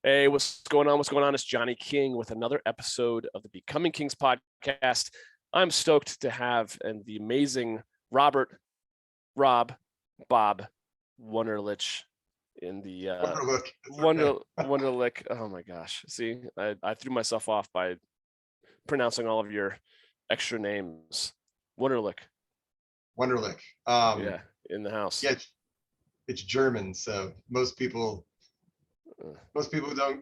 Hey, what's going on? What's going on? It's Johnny King with another episode of the Becoming Kings podcast. I'm stoked to have the amazing Bob Wunderlich in the Wunderlich. Oh my gosh. See, I threw myself off by pronouncing all of your extra names. Wunderlich. Yeah, in the house. Yeah, it's German, so most people don't.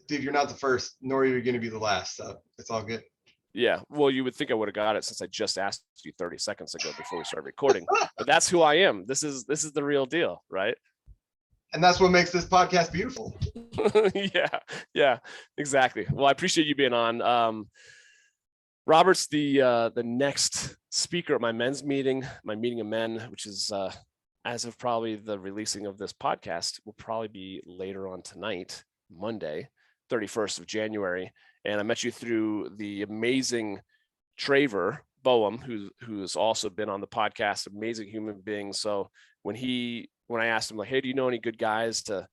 Dude, you're not the first, nor are you going to be the last, so it's all good. Yeah, well, you would think I would have got it since I just asked you 30 seconds ago before we started recording. But that's who I am. This is the real deal, right? And that's what makes this podcast beautiful. yeah, exactly. Well, I appreciate you being on. Robert's the next speaker at my men's meeting, my meeting of men, which is as of probably the releasing of this podcast, will probably be later on tonight, Monday, 31st of January. And I met you through the amazing Traver Boehm, who's also been on the podcast, amazing human being. So when I asked him, like, hey, do you know any good guys to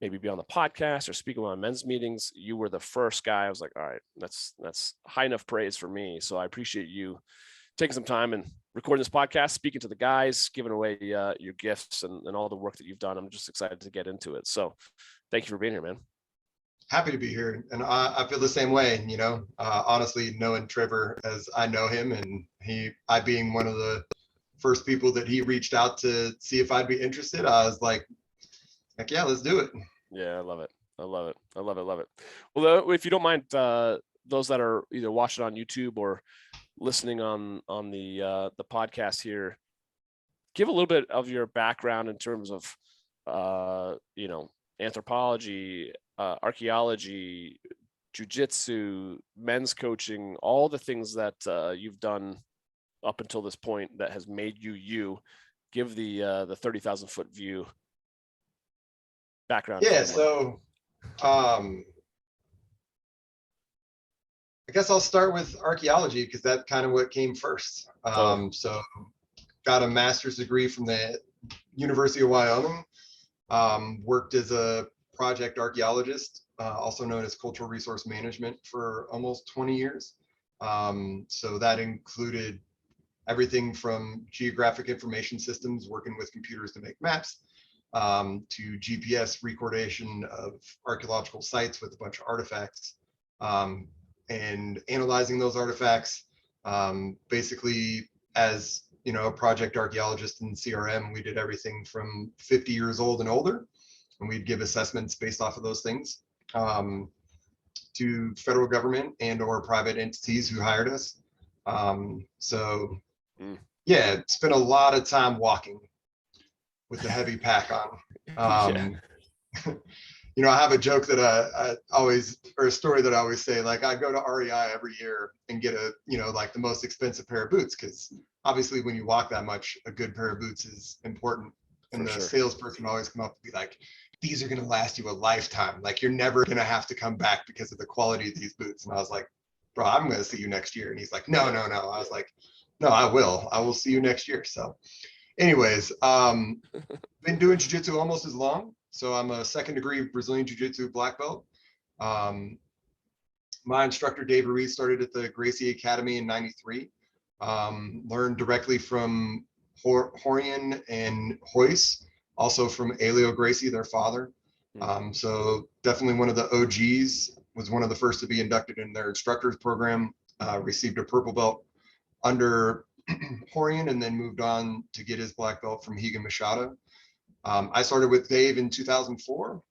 maybe be on the podcast or speak on men's meetings, you were the first guy. I was like, all right, that's high enough praise for me. So I appreciate you taking some time and recording this podcast, speaking to the guys, giving away your gifts and all the work that you've done. I'm just excited to get into it. So thank you for being here, man. Happy to be here. And I feel the same way, honestly, knowing Trevor as I know him, and I being one of the first people that he reached out to see if I'd be interested, I was like, yeah, let's do it. Yeah, I love it. Well, if you don't mind, those that are either watching on YouTube or listening on the podcast here, give a little bit of your background in terms of anthropology, archaeology, jiu-jitsu, men's coaching, all the things that you've done up until this point that has made you. Give the 30,000 foot view background. Yeah, so I guess I'll start with archaeology because that's kind of what came first. So got a master's degree from the University of Wyoming, worked as a project archaeologist, also known as cultural resource management, for almost 20 years. So that included everything from geographic information systems, working with computers to make maps, to GPS recordation of archaeological sites with a bunch of artifacts, and analyzing those artifacts. Basically, as a project archaeologist in CRM, we did everything from 50 years old and older, and we'd give assessments based off of those things to federal government and or private entities who hired us. Yeah, spent a lot of time walking with the heavy pack on. I have a joke that I always, or a story that I always say, like, I go to REI every year and get like the most expensive pair of boots, because obviously when you walk that much, a good pair of boots is important. And the salesperson will always come up and be like, these are going to last you a lifetime. Like, you're never going to have to come back because of the quality of these boots. And I was like, bro, I'm going to see you next year. And he's like, no. I was like, no, I will see you next year. So anyways, been doing jiu-jitsu almost as long. So I'm a second degree Brazilian Jiu-Jitsu black belt. My instructor, Dave Ruiz, started at the Gracie Academy in '93. Learned directly from Horian and Hoyce, also from Elio Gracie, their father. So definitely one of the OGs, was one of the first to be inducted in their instructors program, received a purple belt under Horian, and then moved on to get his black belt from Higa Machado. I started with Dave in 2004,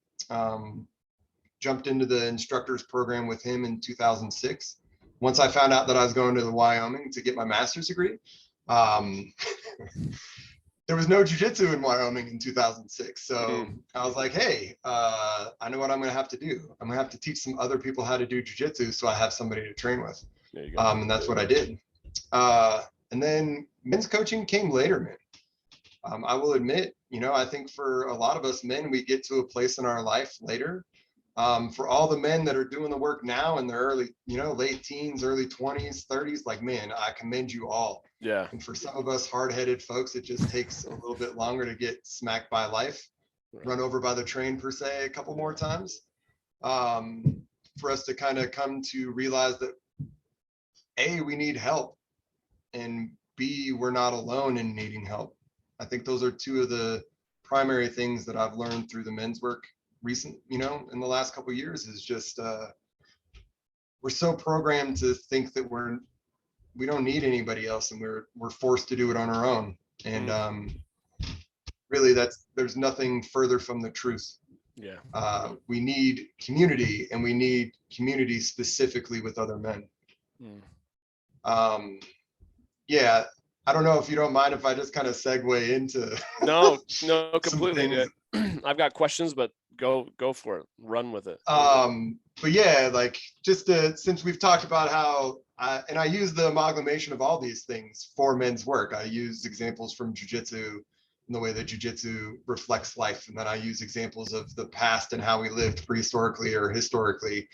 jumped into the instructors program with him in 2006. Once I found out that I was going to Wyoming to get my master's degree, there was no jiu-jitsu in Wyoming in 2006. So I was like, hey, I know what I'm going to have to do. I'm going to have to teach some other people how to do jiu-jitsu so I have somebody to train with. And that's what I did. And then men's coaching came later, man. I will admit, I think for a lot of us men, we get to a place in our life later. For all the men that are doing the work now in their early, late teens, early 20s, 30s, like, man, I commend you all. Yeah. And for some of us hard-headed folks, it just takes a little bit longer to get smacked by life, run over by the train per se a couple more times. for us to kind of come to realize that A, we need help, and B, we're not alone in needing help. I think those are two of the primary things that I've learned through the men's work in the last couple of years, is just we're so programmed to think that we don't need anybody else, and we're forced to do it on our own. And really, there's nothing further from the truth. Yeah. We need community, and we need community specifically with other men. Yeah, I don't know if you don't mind if I just kind of segue into no completely. Things. I've got questions, but go for it, run with it. But yeah, like just since we've talked about how and I use the amalgamation of all these things for men's work. I use examples from jiu-jitsu and the way that jiu-jitsu reflects life, and then I use examples of the past and how we lived prehistorically or historically,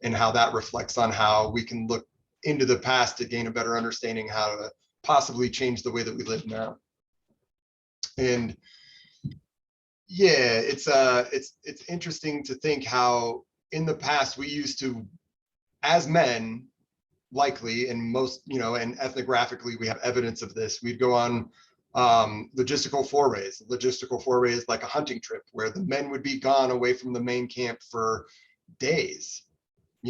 and how that reflects on how we can look into the past to gain a better understanding how to possibly change the way that we live now. And yeah, it's interesting to think how in the past we used to, as men, likely, and most, and ethnographically we have evidence of this, we'd go on logistical forays. Logistical foray is like a hunting trip where the men would be gone away from the main camp for days,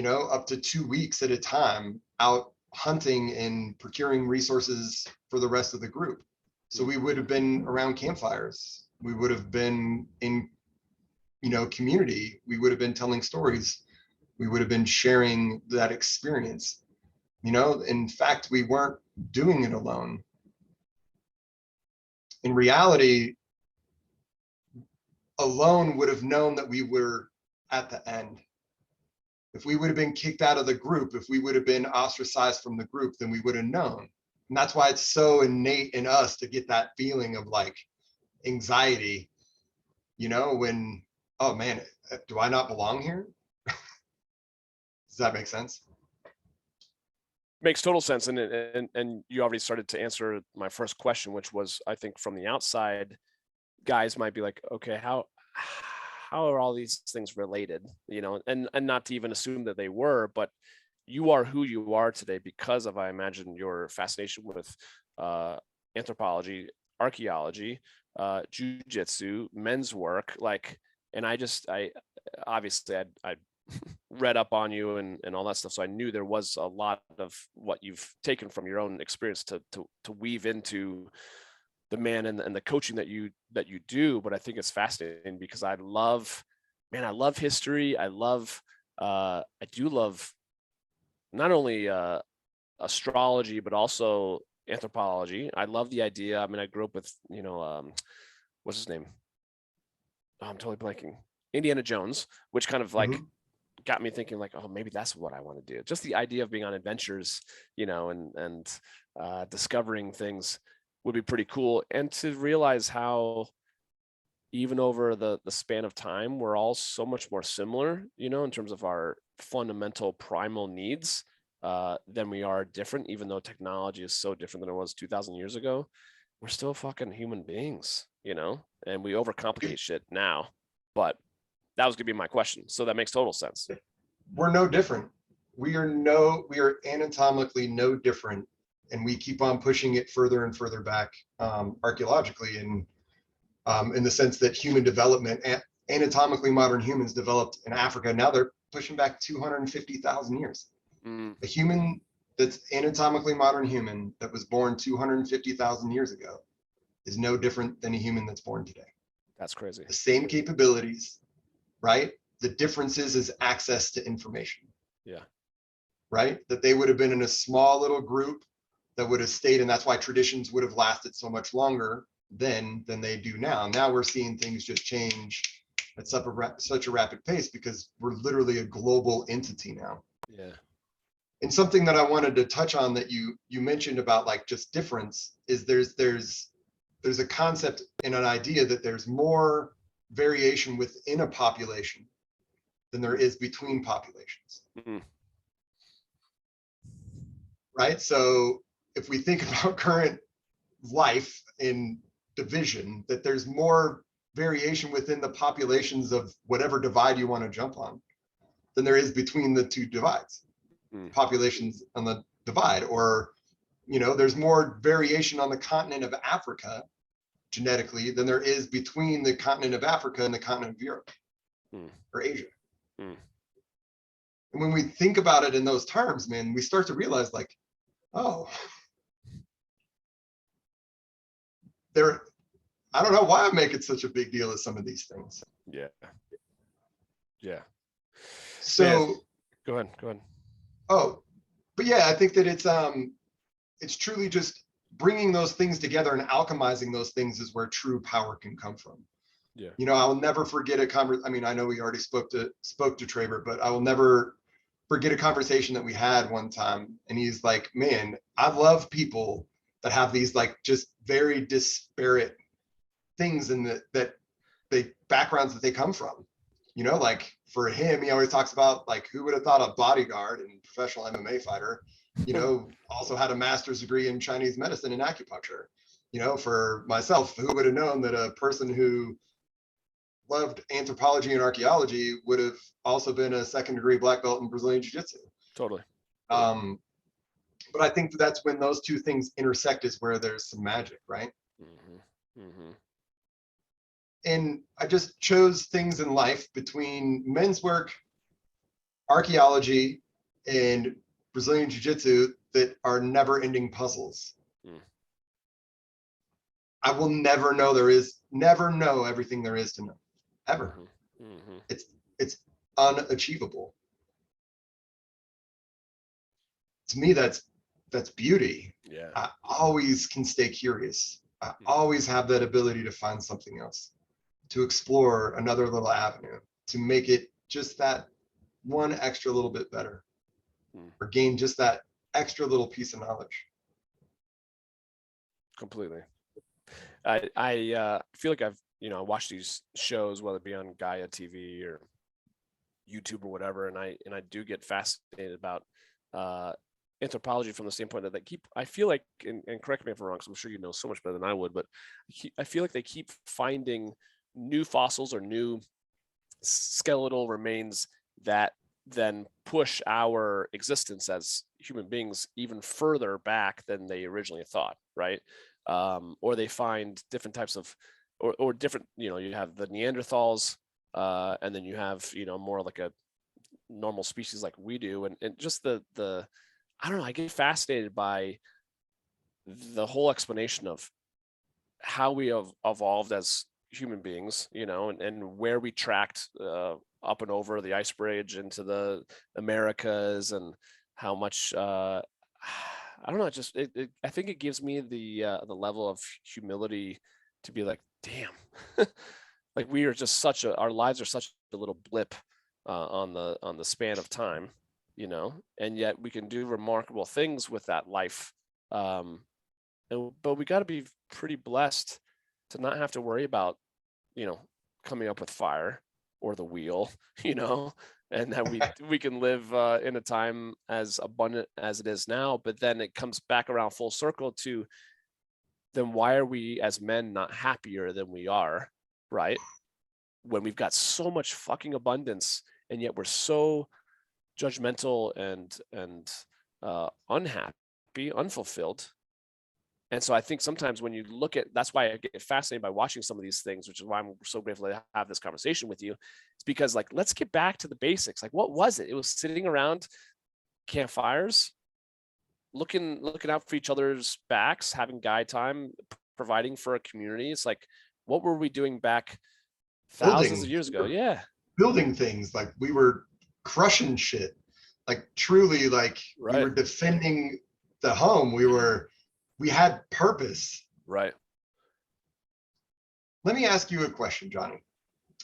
up to 2 weeks at a time, out hunting and procuring resources for the rest of the group. So we would have been around campfires. We would have been in, community. We would have been telling stories. We would have been sharing that experience. In fact, we weren't doing it alone. In reality, alone would have known that we were at the end. If we would have been kicked out of the group, if we would have been ostracized from the group, then we would have known. And that's why it's so innate in us to get that feeling of like anxiety, when, oh man, do I not belong here? Does that make sense? Makes total sense. And you already started to answer my first question, which was, I think from the outside, guys might be like, okay, how are all these things related? And not to even assume that they were, but you are who you are today because of, I imagine, your fascination with anthropology, archaeology, jiu-jitsu, men's work, and I obviously I read up on you and all that stuff, so I knew there was a lot of what you've taken from your own experience to weave into the man and the coaching that you do. But I think it's fascinating because I love history. I do love not only astrology, but also anthropology. I love the idea. I mean, I grew up with, what's his name? Oh, I'm totally blanking. Indiana Jones, which kind of like got me thinking like, oh, maybe that's what I want to do. Just the idea of being on adventures, and discovering things would be pretty cool. And to realize how even over the span of time, we're all so much more similar, in terms of our fundamental primal needs than we are different, even though technology is so different than it was 2,000 years ago. We're still fucking human beings, and we overcomplicate shit now. But that was gonna be my question. So that makes total sense. We're no different. We are anatomically no different. And we keep on pushing it further and further back archaeologically, and in the sense that human development, anatomically modern humans developed in Africa. Now they're pushing back 250,000 years. A human that's anatomically modern human that was born 250,000 years ago is no different than a human that's born today. That's crazy. The same capabilities, right? The difference is access to information. Yeah. Right? That they would have been in a small little group that would have stayed, and that's why traditions would have lasted so much longer then than they do now. Now we're seeing things just change at such a rapid pace because we're literally a global entity now. Yeah. And something that I wanted to touch on that you mentioned about like just difference is there's a concept and an idea that there's more variation within a population than there is between populations. Right? So if we think about current life in division, that there's more variation within the populations of whatever divide you want to jump on. than there is between the two divides, populations on the divide. Or, you know, there's more variation on the continent of Africa genetically than there is between the continent of Africa and the continent of Europe or Asia. And when we think about it in those terms, man, we start to realize like, oh, I don't know why I'm making such a big deal of some of these things. Yeah. Yeah. So man, go ahead. Oh, but yeah, I think that it's truly just bringing those things together and alchemizing those things is where true power can come from. Yeah. You know, I'll never forget I mean, I know we already spoke to Traver, but I will never forget a conversation that we had one time. And he's like, man, I love people that have these like just very disparate things in that they backgrounds that they come from. You know, like for him, he always talks about like, who would have thought a bodyguard and professional MMA fighter, you know, also had a master's degree in Chinese medicine and acupuncture. You know, for myself, who would have known that a person who loved anthropology and archaeology would have also been a second-degree black belt in Brazilian Jiu-Jitsu. Totally. But I think that's when those two things intersect is where there's some magic, right? And I just chose things in life between men's work, archaeology, and Brazilian Jiu-Jitsu that are never-ending puzzles. I will never know everything there is to know, ever. It's unachievable. To me, that's beauty. Yeah. I always can stay curious. I always have that ability to find something else, to explore another little avenue, to make it just that one extra little bit better, or gain just that extra little piece of knowledge. Completely. I feel like I've, you know, I watch these shows, whether it be on Gaia TV or YouTube or whatever, and I do get fascinated about anthropology from the standpoint that I feel like, and correct me if I'm wrong, because I'm sure you know so much better than I would, but I feel like they keep finding new fossils or new skeletal remains that then push our existence as human beings even further back than they originally thought, right? Or they find different types of, or different, you know, you have the Neanderthals, and then you have, you know, more like a normal species like we do, and just the I don't know, I get fascinated by the whole explanation of how we have evolved as human beings, you know, and where we tracked up and over the ice bridge into the Americas, and how much I don't know, just I think it gives me the level of humility to be like, damn, like we are just our lives are such a little blip on the span of time, you know, and yet we can do remarkable things with that life. But we got to be pretty blessed to not have to worry about, you know, coming up with fire or the wheel, you know, and that we can live in a time as abundant as it is now. But then it comes back around full circle to, then why are we as men not happier than we are, right? When we've got so much fucking abundance, and yet we're so judgmental and unhappy, unfulfilled. And so I think sometimes when you look at, that's why I get fascinated by watching some of these things, which is why I'm so grateful to have this conversation with you. It's because, like, let's get back to the basics. Like, what was it? It was sitting around campfires, looking out for each other's backs, having guide time, providing for a community. It's like, what were we doing back thousands of years ago? Yeah. Building things, like we were crushing shit, like truly, like we were defending the home. We had purpose. Right. Let me ask you a question, Johnny.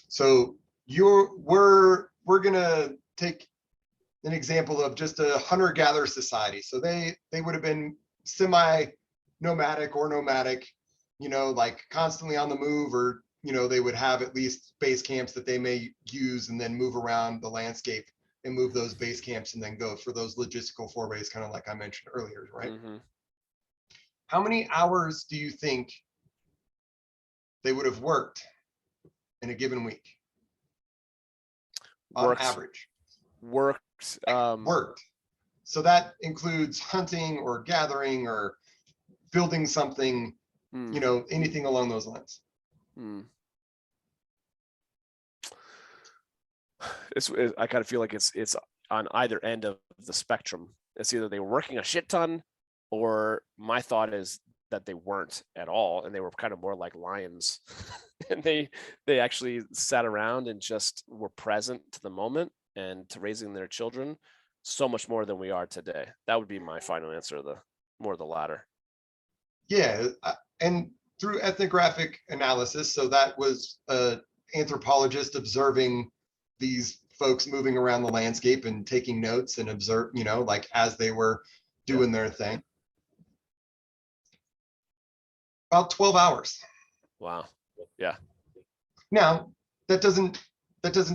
So we're gonna take an example of just a hunter-gatherer society. So they would have been semi-nomadic or nomadic, you know, like constantly on the move, or, you know, they would have at least base camps that they may use and then move around the landscape and move those base camps and then go for those logistical forays, kind of like I mentioned earlier, right? How many hours do you think they would have worked in a given week on average? Worked. Worked. So that includes hunting or gathering or building something, you know, anything along those lines. I kind of feel like it's on either end of the spectrum. It's either they were working a shit ton, or my thought is that they weren't at all, and they were kind of more like lions, and they actually sat around and just were present to the moment and to raising their children so much more than we are today. That would be my final answer. The latter. Yeah, and through ethnographic analysis, so that was an anthropologist observing these folks moving around the landscape and taking notes and observe, you know, like as they were doing their thing. About 12 hours. Wow. Yeah. Now, that doesn't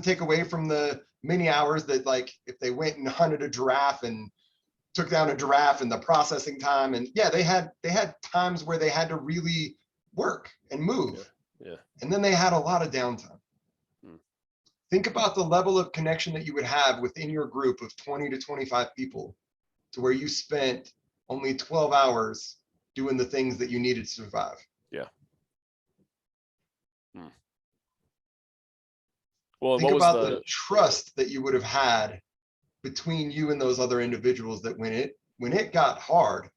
take away from the many hours that, like, if they went and hunted a giraffe and took down a giraffe and the processing time, and yeah, they had times where they had to really work and move. Yeah. And then they had a lot of downtime. Think about the level of connection that you would have within your group of 20 to 25 people, to where you spent only 12 hours doing the things that you needed to survive. Yeah. Well, think about the trust that you would have had between you and those other individuals, that when it got hard,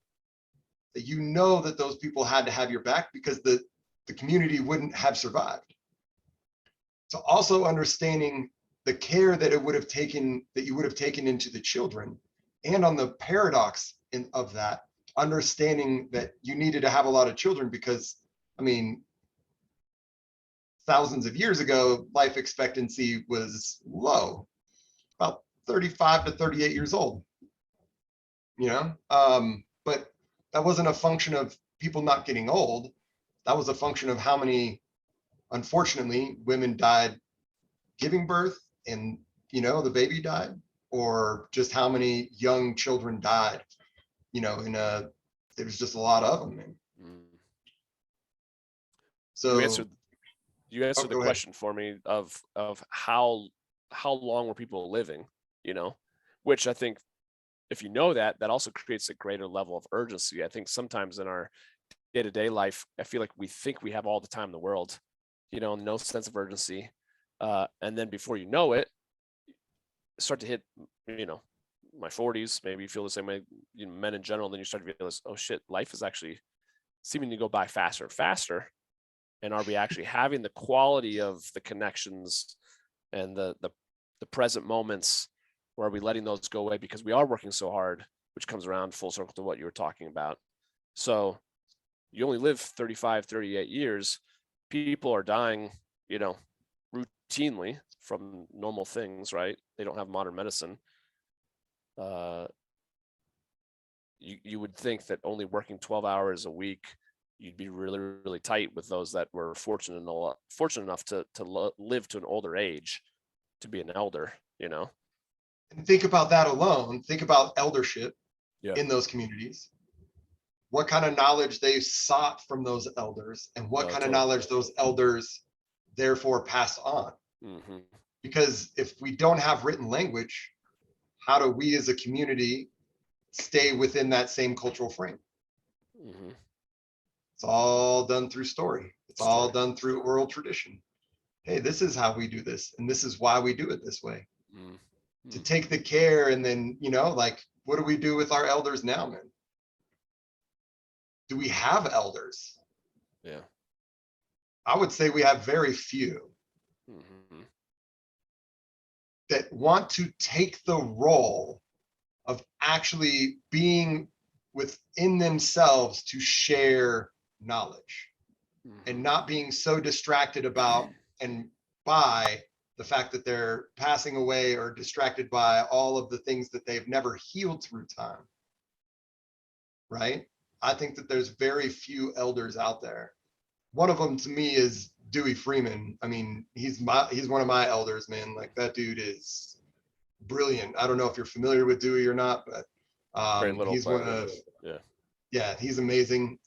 that you know that those people had to have your back, because the community wouldn't have survived. So also understanding the care that it would have taken, that you would have taken into the children, and on the paradox of that, understanding that you needed to have a lot of children because, I mean, thousands of years ago, life expectancy was low, about 35 to 38 years old, you know? But that wasn't a function of people not getting old. That was a function of how many, unfortunately, women died giving birth and, you know, the baby died, or just how many young children died, you know, there was just a lot of them. So you answered the question for me of how long were people living, you know, which I think, if you know that also creates a greater level of urgency. I think sometimes in our day-to-day life, I feel like we think we have all the time in the world, you know, no sense of urgency. And then before you know it, start to hit, you know, my 40s, maybe you feel the same way, you know, men in general, then you start to realize, oh shit, life is actually seeming to go by faster and faster. And are we actually having the quality of the connections and the present moments, or are we letting those go away because we are working so hard, which comes around full circle to what you were talking about. So you only live 35, 38 years. People are dying, you know, routinely from normal things, right? They don't have modern medicine. You would think that only working 12 hours a week, you'd be really, really tight with those that were fortunate enough to live to an older age, to be an elder, you know? And think about that alone. Think about eldership in those communities. What kind of knowledge they sought from those elders, and what kind of knowledge those elders therefore passed on. Because if we don't have written language, how do we as a community stay within that same cultural frame? It's all done through story. It's all done through oral tradition. Hey, this is how we do this, and this is why we do it this way. To take the care, and then, you know, like, what do we do with our elders now, man? Do we have elders? Yeah. I would say we have very few that want to take the role of actually being within themselves to share knowledge, and not being so distracted about and by the fact that they're passing away, or distracted by all of the things that they've never healed through time. Right? I think that there's very few elders out there. One of them to me is Dewey Freeman. I mean, he's one of my elders, man. Like, that dude is brilliant. I don't know if you're familiar with Dewey or not, but he's one of, he's amazing.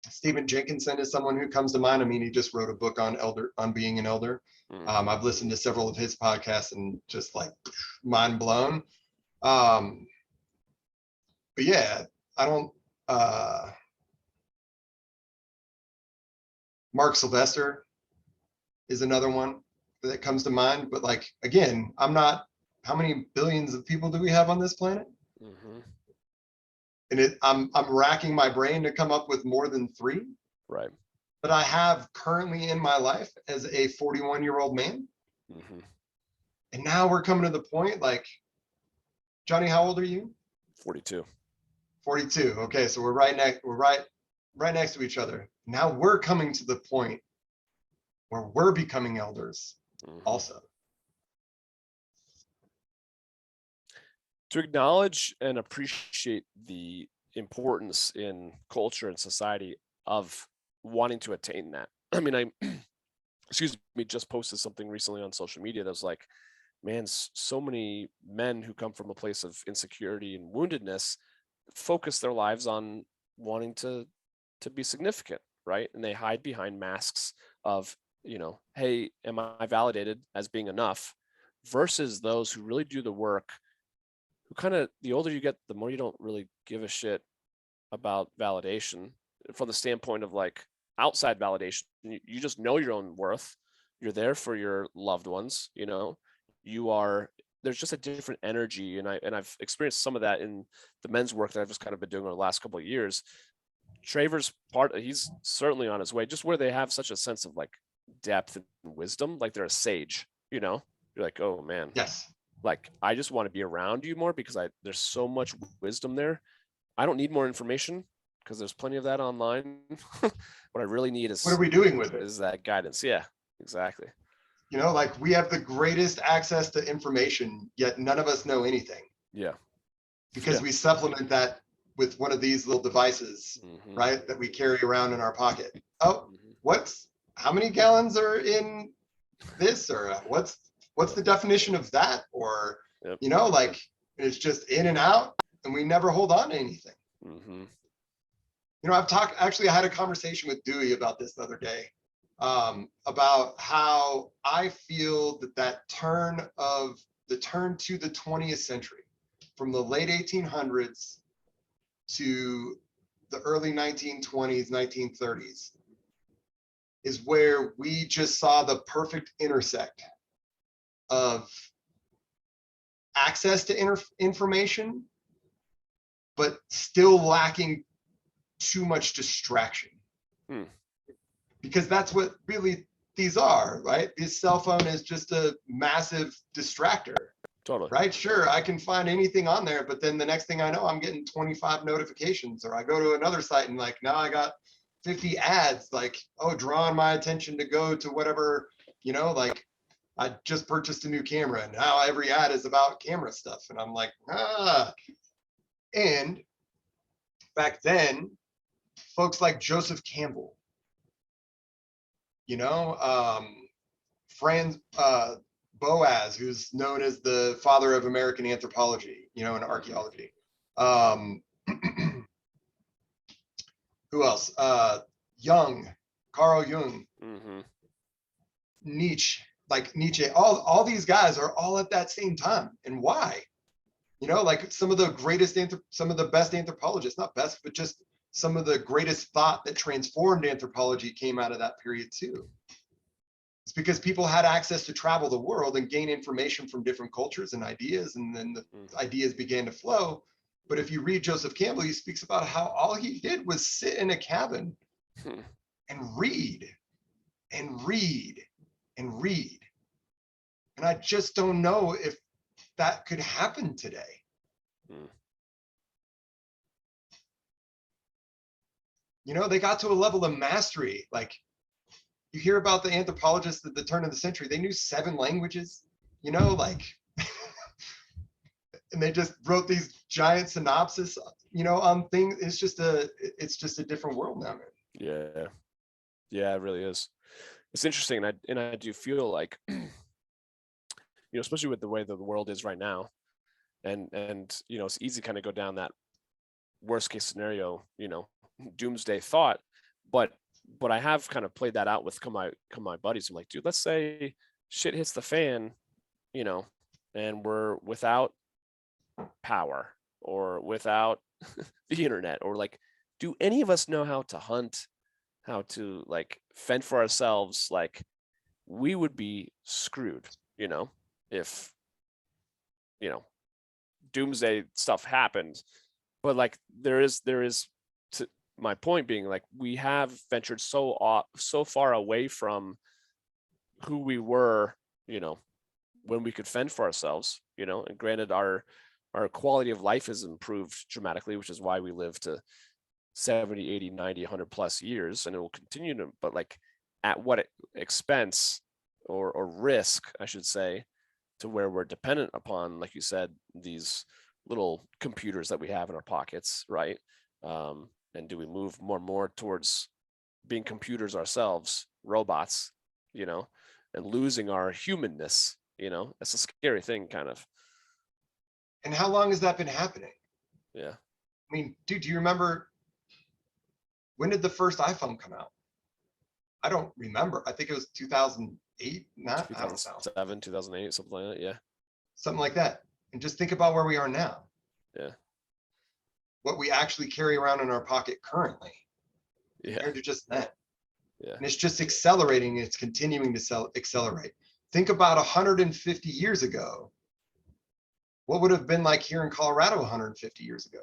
Stephen Jenkinson is someone who comes to mind. I mean, he just wrote a book on being an elder. I've listened to several of his podcasts and just like mind blown. But yeah, I don't, Mark Sylvester is another one that comes to mind. But like, again, I'm not, how many billions of people do we have on this planet? And I'm racking my brain to come up with more than 3. Right. That I have currently in my life as a 41-year-old man. And now we're coming to the point, like, Johnny, how old are you? 42. 42. Okay, so we're right next to each other. Now we're coming to the point where we're becoming elders also. To acknowledge and appreciate the importance in culture and society of wanting to attain that. I mean, excuse me, just posted something recently on social media that was like, man, so many men who come from a place of insecurity and woundedness focus their lives on wanting to be significant, right? And they hide behind masks of, hey, am I validated as being enough? Versus those who really do the work, who kind of, the older you get, the more you don't really give a shit about validation from the standpoint of like outside validation. You just know your own worth. You're there for your loved ones, you are, there's just a different energy. And I've experienced some of that in the men's work that I've just kind of been doing over the last couple of years. Traver's he's certainly on his way, just where they have such a sense of like depth and wisdom, like they're a sage, you're like, oh man, yes, like I just want to be around you more because there's so much wisdom there. I don't need more information because there's plenty of that online. What I really need is, what are we doing with it? Is that guidance. Yeah, exactly. Like we have the greatest access to information, yet none of us know anything. Yeah. Because we supplement that with one of these little devices, right? That we carry around in our pocket. Oh, how many gallons are in this? Or what's the definition of that? Or, like it's just in and out and we never hold on to anything. I had a conversation with Dewey about this the other day. About how I feel that turn to the 20th century, from the late 1800s to the early 1920s, 1930s, is where we just saw the perfect intersect of access to information, but still lacking too much distraction. Because that's what really these are, right? This cell phone is just a massive distractor. Totally. Right? Sure, I can find anything on there, but then the next thing I know, I'm getting 25 notifications, or I go to another site and like, now I got 50 ads, like, drawing my attention to go to whatever, like I just purchased a new camera and now every ad is about camera stuff. And I'm like, And back then, folks like Joseph Campbell, Franz Boas, who's known as the father of American anthropology, and archaeology. Who else? Carl Jung, Nietzsche, all these guys are all at that same time. And why? Like some of the best anthropologists, not best, but just some of the greatest thought that transformed anthropology came out of that period too. It's because people had access to travel the world and gain information from different cultures and ideas, and then the ideas began to flow. But if you read Joseph Campbell, he speaks about how all he did was sit in a cabin and read and read and read. And I just don't know if that could happen today. They got to a level of mastery. Like, you hear about the anthropologists at the turn of the century, they knew 7 languages, like, and they just wrote these giant synopsis, on things. It's just a different world now, man. Yeah, it really is. It's interesting. And I do feel like, especially with the way that the world is right now, and it's easy to kind of go down that worst case scenario, doomsday thought, but I have kind of played that out with my buddies. I'm like, dude, let's say shit hits the fan, you know, and we're without power or without the internet, or like, do any of us know how to hunt, how to like fend for ourselves? Like, we would be screwed, you know, if, you know, doomsday stuff happened. But like, there is to my point being, like, we have ventured so far away from who we were, you know, when we could fend for ourselves, you know. And granted, our quality of life has improved dramatically, which is why we live to 70, 80, 90, 100 plus years, and it will continue to, but like, at what expense or risk, I should say, to where we're dependent upon, like you said, these little computers that we have in our pockets, right? And do we move more and more towards being computers ourselves, robots, you know, and losing our humanness, you know? That's a scary thing, kind of. And how long has that been happening? Yeah. I mean, dude, do you remember, when did the first iPhone come out? I don't remember. I think it was 2008, not, I don't know. 2007, 2008, something like that. Yeah. Something like that. And just think about where we are now. Yeah. What we actually carry around in our pocket currently, Yeah. compared to just then. Yeah. And it's just accelerating. It's continuing to accelerate. Think about 150 years ago. What would have been like here in Colorado 150 years ago?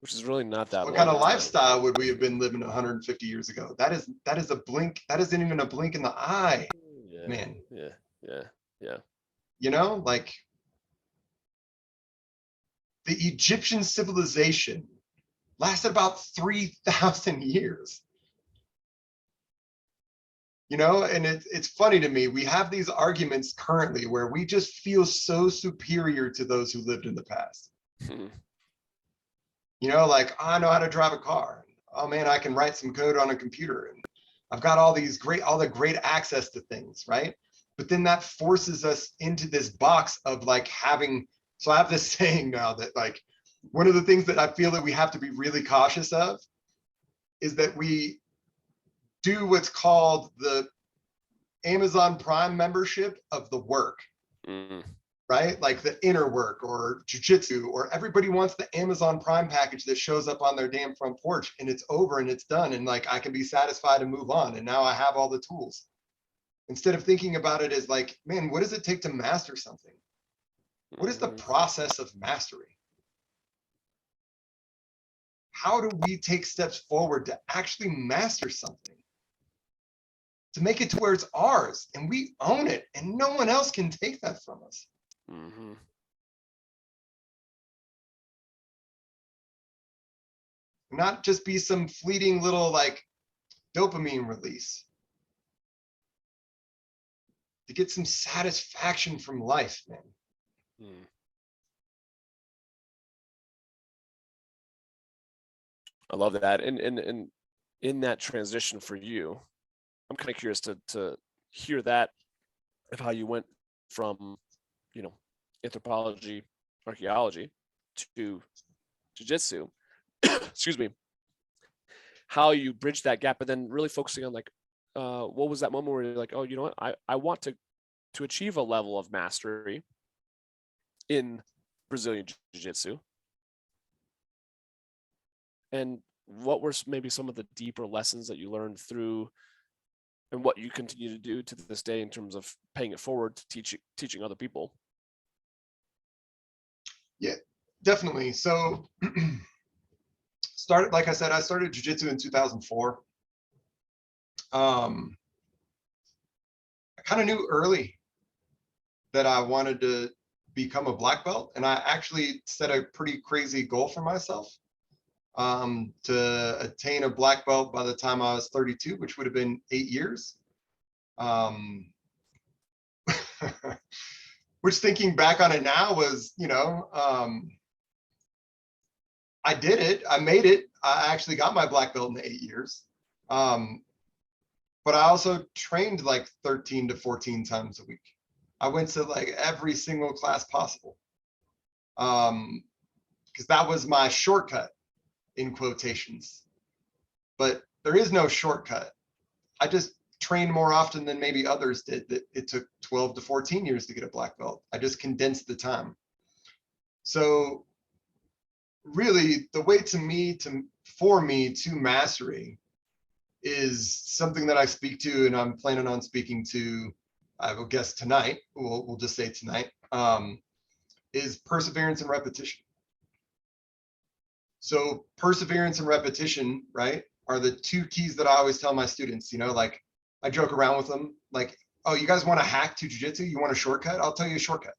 Which is really not that What long. kind of lifestyle would we have been living 150 years ago? That is a blink. That isn't even a blink in the eye, Yeah. man. Yeah. Yeah. Yeah. You know, like, the Egyptian civilization lasted about 3,000 years. You know, and it's funny to me. We have these arguments currently where we just feel so superior to those who lived in the past. You know, like, I know how to drive a car. Oh man, I can write some code on a computer, and I've got all the great access to things, right? But then that forces us into this box of like having. So I have this saying now that, like, one of the things that I feel that we have to be really cautious of is that we do what's called the Amazon Prime membership of the work. Right? Like the inner work or jiu-jitsu, or everybody wants the Amazon Prime package that shows up on their damn front porch, and it's over and it's done. And like, I can be satisfied and move on. And now I have all the tools. Instead of thinking about it as like, man, what does it take to master something? What is the process of mastery? How do we take steps forward to actually master something? To make it to where it's ours and we own it and no one else can take that from us. Mm-hmm. Not just be some fleeting little like dopamine release. To get some satisfaction from life, man. I love that. And in that transition for you, I'm kind of curious to hear that, of how you went from, you know, anthropology, archaeology to jiu-jitsu. Excuse me. How you bridged that gap, but then really focusing on like, what was that moment where you're like, oh, you know what, I want to achieve a level of mastery in Brazilian jiu-jitsu. And what were maybe some of the deeper lessons that you learned through, and what you continue to do to this day in terms of paying it forward to teaching other people? Yeah, definitely. So like I said, I started jiu-jitsu in 2004. I kind of knew early that I wanted to become a black belt, and I actually set a pretty crazy goal for myself, to attain a black belt by the time I was 32, which would have been 8 years. Which, thinking back on it now, was, you know, I did it. I made it. I actually got my black belt in 8 years. But I also trained like 13 to 14 times a week. I went to like every single class possible. Because that was my shortcut, in quotations. But there is no shortcut. I just trained more often than maybe others did, that it took 12 to 14 years to get a black belt. I just condensed the time. So really the way for me to mastery is something that I speak to, and I'm planning on speaking to, I will guess tonight, we'll just say tonight, is perseverance and repetition. So perseverance and repetition, right, are the two keys that I always tell my students. You know, like I joke around with them, like, oh, you guys want to hack to jiu-jitsu? You want a shortcut? I'll tell you a shortcut.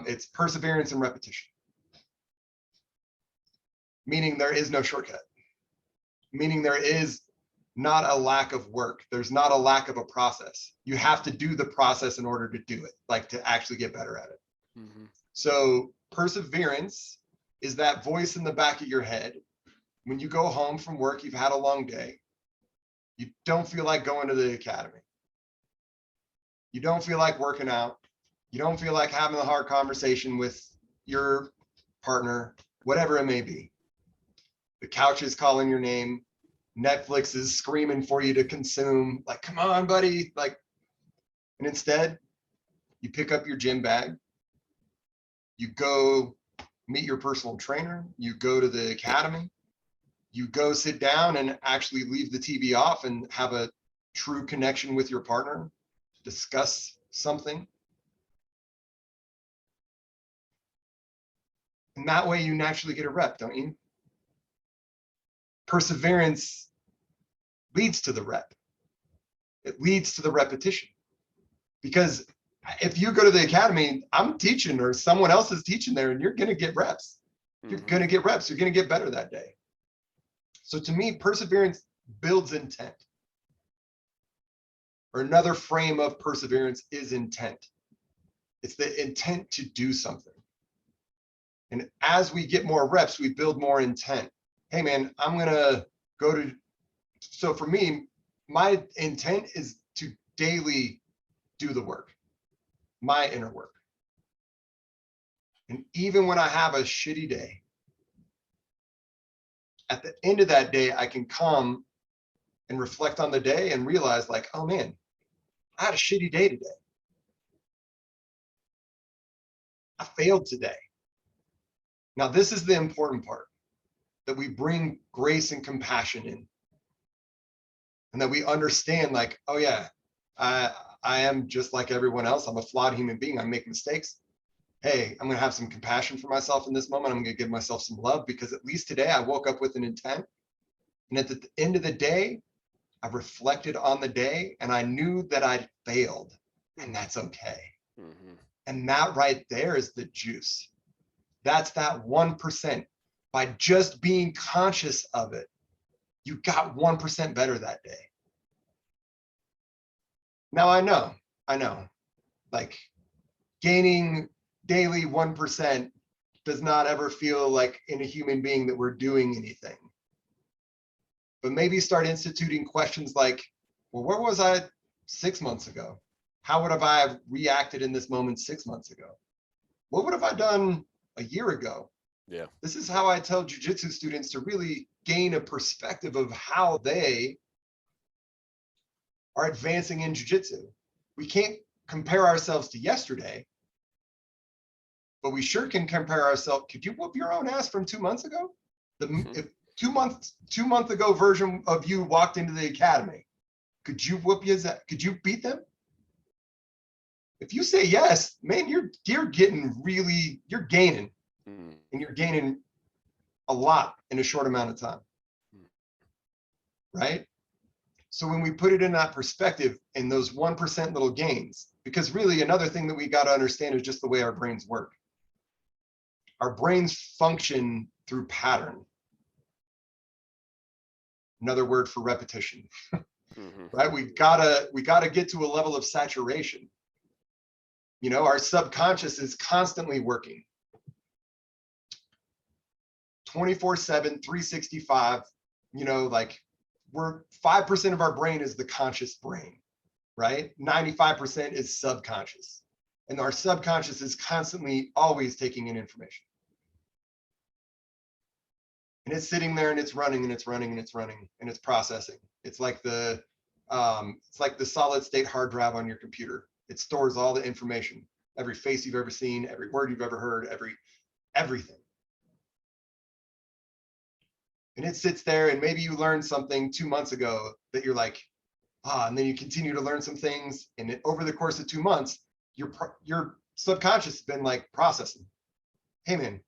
It's perseverance and repetition. Meaning there is no shortcut. Meaning there is not a lack of work. There's not a lack of a process. You have to do the process in order to do it, like to actually get better at it. Mm-hmm. So perseverance is that voice in the back of your head. When you go home from work, you've had a long day. You don't feel like going to the academy. You don't feel like working out. You don't feel like having a hard conversation with your partner, whatever it may be. The couch is calling your name. Netflix is screaming for you to consume. Like, come on, buddy. Like, and instead, you pick up your gym bag. You go meet your personal trainer. You go to the academy. You go sit down and actually leave the TV off and have a true connection with your partner. Discuss something. And that way you naturally get a rep, don't you? Perseverance leads to the rep. It leads to the repetition. Because if you go to the academy, I'm teaching or someone else is teaching there, and you're going to get reps. You're going to get reps. You're going to get better that day. So to me, perseverance builds intent. Or another frame of perseverance is intent. It's the intent to do something. And as we get more reps, we build more intent. Hey man, I'm going to go to, so for me, my intent is to daily do the work, my inner work. And even when I have a shitty day, at the end of that day, I can come and reflect on the day and realize like, oh man, I had a shitty day today. I failed today. Now, this is the important part, that we bring grace and compassion in. And that we understand like, oh yeah, I am just like everyone else. I'm a flawed human being. I make mistakes. Hey, I'm going to have some compassion for myself in this moment. I'm going to give myself some love, because at least today I woke up with an intent. And at the end of the day, I reflected on the day and I knew that I failed, and that's okay. Mm-hmm. And that right there is the juice. That's that 1%. By just being conscious of it, you got 1% better that day. Now I know, like gaining daily 1% does not ever feel like in a human being that we're doing anything. But maybe start instituting questions like, well, where was I 6 months ago? How would have I reacted in this moment 6 months ago? What would have I done a year ago? Yeah. This is how I tell jiu-jitsu students to really gain a perspective of how they are advancing in jiu-jitsu. We can't compare ourselves to yesterday, but we sure can compare ourselves. Could you whoop your own ass from 2 months ago? If 2 month ago version of you walked into the academy, could you whoop his ass? Could you beat them? If you say yes, man, you're getting really, you're gaining. And you're gaining a lot in a short amount of time. Right? So when we put it in that perspective and those 1% little gains, because really another thing that we got to understand is just the way our brains work. Our brains function through pattern. Another word for repetition. Right? We gotta get to a level of saturation. You know, our subconscious is constantly working. 24/7, 365, you know, like we're 5% of our brain is the conscious brain, right? 95% is subconscious. And our subconscious is constantly always taking in information. And it's sitting there and it's running and it's running and it's running and it's processing. It's like the It's like the solid state hard drive on your computer. It stores all the information, every face you've ever seen, every word you've ever heard, everything. And it sits there, and maybe you learned something 2 months ago that you're like, and then you continue to learn some things, and over the course of 2 months, your subconscious has been like processing. Hey man,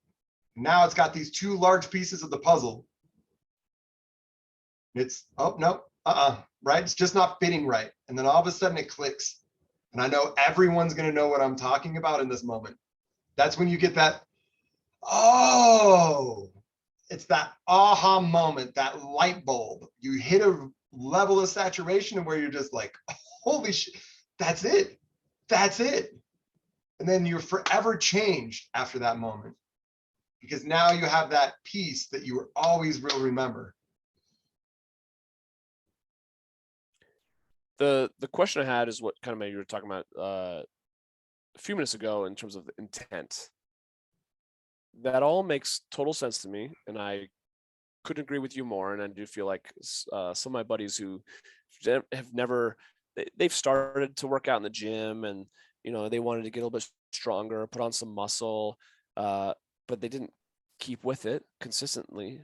now it's got these two large pieces of the puzzle. It's, oh no, right? It's just not fitting right. And then all of a sudden it clicks. And I know everyone's going to know what I'm talking about in this moment. That's when you get that, oh, it's that aha moment, that light bulb. You hit a level of saturation where you're just like, holy shit, that's it. That's it. And then you're forever changed after that moment, because now you have that piece that you always will remember. The question I had is what kind of maybe you were talking about a few minutes ago in terms of intent. That all makes total sense to me, and I couldn't agree with you more. And I do feel like some of my buddies who have never, they've started to work out in the gym, and they wanted to get a little bit stronger, put on some muscle, but they didn't keep with it consistently.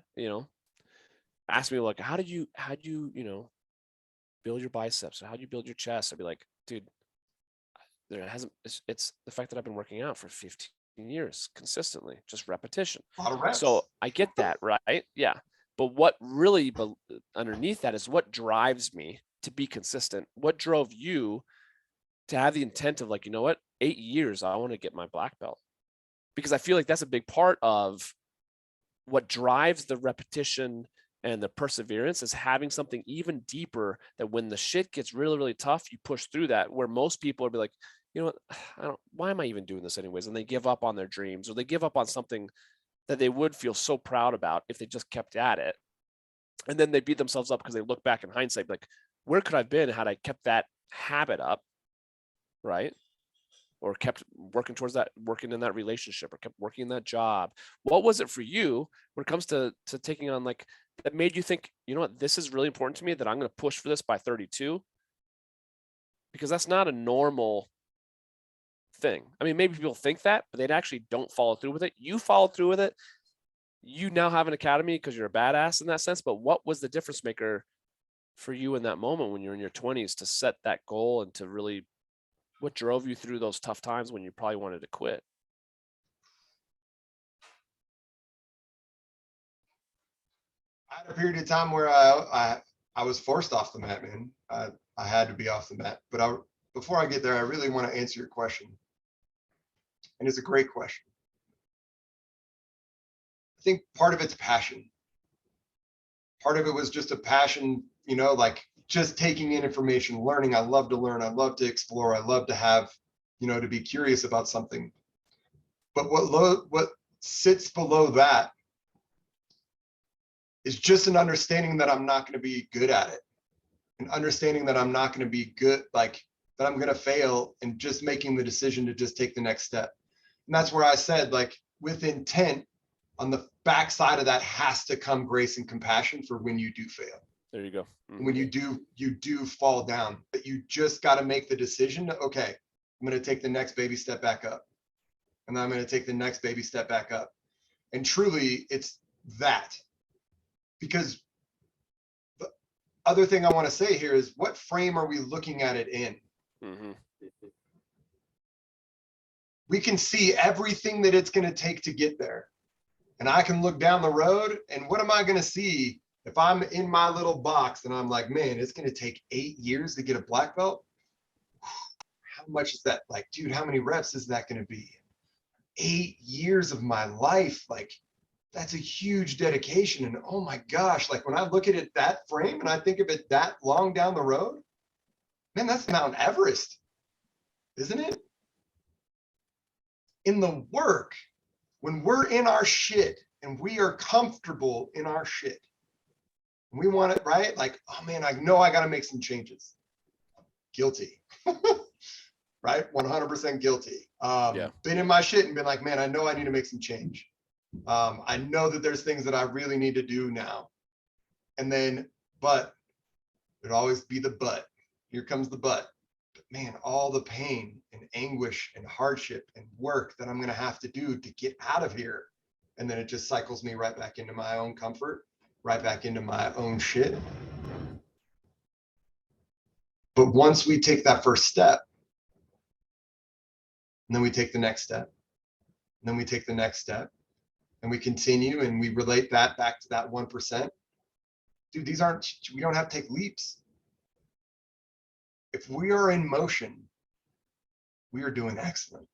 Ask me like, how do you build your biceps? How do you build your chest? I'd be like, dude, it's the fact that I've been working out for 15 years consistently, just repetition. A lot of reps. So I get that, right? Yeah. But what really underneath that is what drives me to be consistent. What drove you to have the intent of like, 8 years, I want to get my black belt? Because I feel like that's a big part of what drives the repetition and the perseverance, is having something even deeper that when the shit gets really, really tough, you push through that, where most people would be like, why am I even doing this anyways? And they give up on their dreams, or they give up on something that they would feel so proud about if they just kept at it. And then they beat themselves up because they look back in hindsight, like, where could I have been had I kept that habit up, right? Or kept working towards that, working in that relationship, or kept working in that job. What was it for you when it comes to taking on, like, that made you think, this is really important to me, that I'm going to push for this by 32? Because that's not a normal thing. I mean, maybe people think that, but they actually don't follow through with it. You followed through with it. You now have an academy because you're a badass in that sense. But what was the difference maker for you in that moment when you're in your 20s to set that goal, and to really, what drove you through those tough times when you probably wanted to quit? I had a period of time where I was forced off the mat, man. I had to be off the mat. But before I get there, I really want to answer your question. And it's a great question. I think part of it's passion. Part of it was just a passion, like just taking in information, learning. I love to learn. I love to explore. I love to have, to be curious about something. But what sits below that is just an understanding that I'm not going to be good at it, an understanding that I'm not going to be good, like that I'm going to fail, and just making the decision to just take the next step. And that's where I said, like, with intent, on the backside of that has to come grace and compassion for when you do fail. There you go. Mm-hmm. When you do fall down, but you just got to make the decision to, okay, I'm going to take the next baby step back up, and then I'm going to take the next baby step back up. And truly, it's that. Because the other thing I want to say here is, what frame are we looking at it in? Mm-hmm. We can see everything that it's going to take to get there. And I can look down the road, and what am I going to see if I'm in my little box and I'm like, man, it's going to take 8 years to get a black belt? How much is that? Like, dude, how many reps is that going to be? 8 years of my life. Like, that's a huge dedication. And oh my gosh, like when I look at it that frame and I think of it that long down the road, man, that's Mount Everest, isn't it? In the work, when we're in our shit and we are comfortable in our shit, and we want it, right? Like, oh man, I know I got to make some changes. Guilty, right? 100% guilty. Been in my shit and been like, man, I know I need to make some change. I know that there's things that I really need to do now. And then, but It'll always be the but. Here comes the but. But man, all the pain and anguish and hardship and work that I'm going to have to do to get out of here. And then it just cycles me right back into my own comfort, right back into my own shit. But once we take that first step, and then we take the next step, and then we take the next step, and we continue and we relate that back to that 1%. Dude, we don't have to take leaps. If we are in motion, we are doing excellent.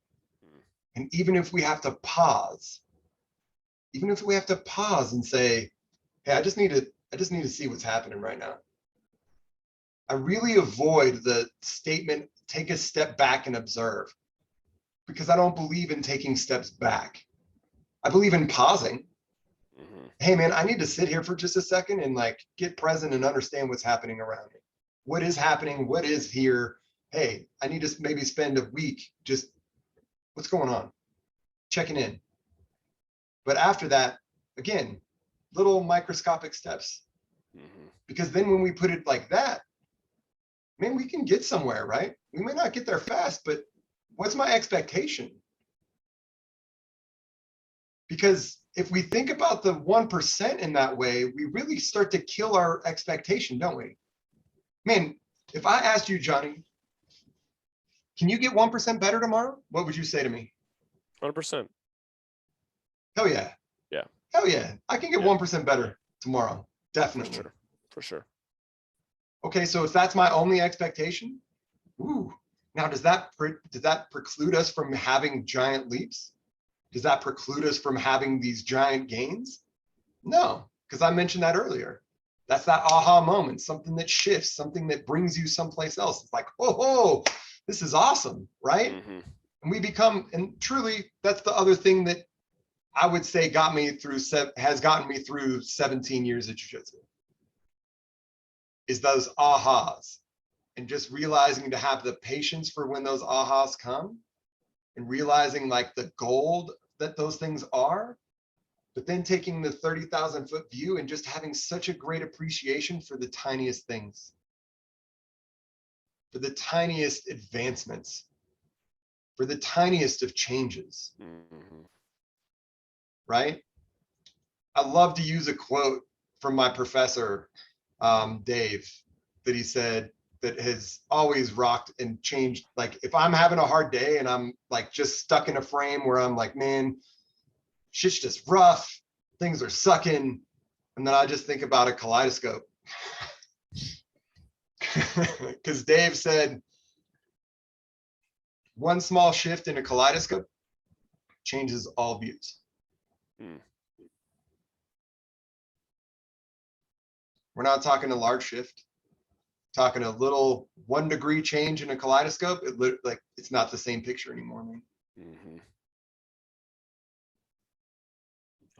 And even if we have to pause, and say, hey, I just need to see what's happening right now. I really avoid the statement, take a step back and observe, because I don't believe in taking steps back. I believe in pausing. Hey man, I need to sit here for just a second and like get present and understand what's happening around me. What is happening? What is here? Hey, I need to maybe spend a week just what's going on, checking in. But after that, again, little microscopic steps. Because then when we put it like that, man, we can get somewhere, right? We may not get there fast, but what's my expectation? Because if we think about the 1% in that way, we really start to kill our expectation, don't we? Man, if I asked you, Johnny, can you get 1% better tomorrow? What would you say to me? 100%. Hell yeah. Yeah. Hell yeah. I can get 1% better tomorrow. Definitely. For sure. Okay, so if that's my only expectation, now does that preclude us from having giant leaps? Does that preclude us from having these giant gains? No, because I mentioned that earlier. That's that aha moment, something that shifts, something that brings you someplace else. It's like, oh, this is awesome, right? And we become, and truly, that's the other thing that I would say has gotten me through 17 years of jiu-jitsu, is those ahas, and just realizing to have the patience for when those ahas come, and realizing like the gold that those things are, but then taking the 30,000 foot view and just having such a great appreciation for the tiniest things, for the tiniest advancements, for the tiniest of changes. Right? I love to use a quote from my professor, Dave, that he said that has always rocked and changed. Like if I'm having a hard day and I'm like just stuck in a frame where I'm like, man, shit's just rough, things are sucking, and then I just think about a kaleidoscope. Because Dave said, one small shift in a kaleidoscope changes all views. We're not talking a large shift, talking a little 1 degree change in a kaleidoscope. It's not the same picture anymore, man.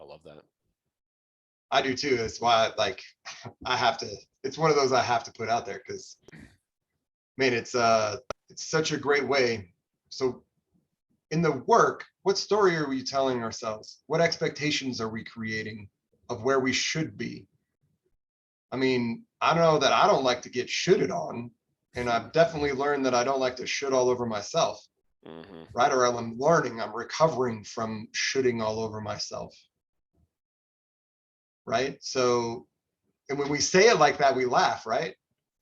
I love that. I do too. That's why I have to, it's one of those I have to put out there, because man, it's such a great way. So in the work, what story are we telling ourselves? What expectations are we creating of where we should be? I mean, I know that I don't like to get shitted on, and I've definitely learned that I don't like to shit all over myself, right? Or I'm recovering from shitting all over myself, right? So, and when we say it like that, we laugh, right?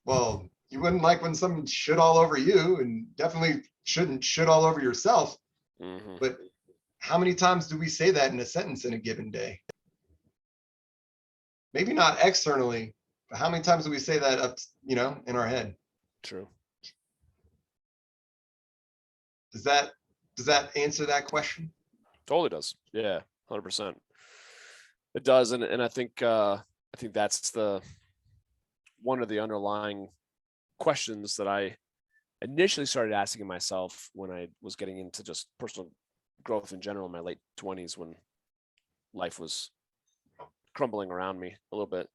Well, you wouldn't like when someone shit all over you, and definitely shouldn't shit all over yourself. But how many times do we say that in a sentence in a given day? Maybe not externally, but how many times do we say that up, in our head? True. Does that answer that question? Totally does. Yeah, 100%. It does, and I think that's one of the underlying questions that I initially started asking myself when I was getting into just personal growth in general in my late 20s, when life was crumbling around me a little bit.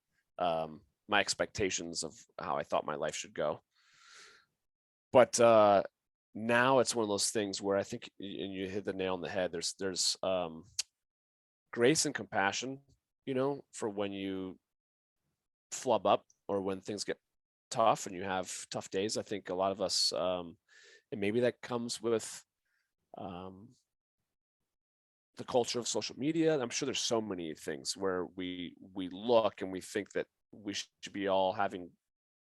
My expectations of how I thought my life should go. But now it's one of those things where I think, and you hit the nail on the head, there's grace and compassion, for when you flub up or when things get tough and you have tough days. I think a lot of us, and maybe that comes with the culture of social media. I'm sure there's so many things where we look and we think that we should be all having,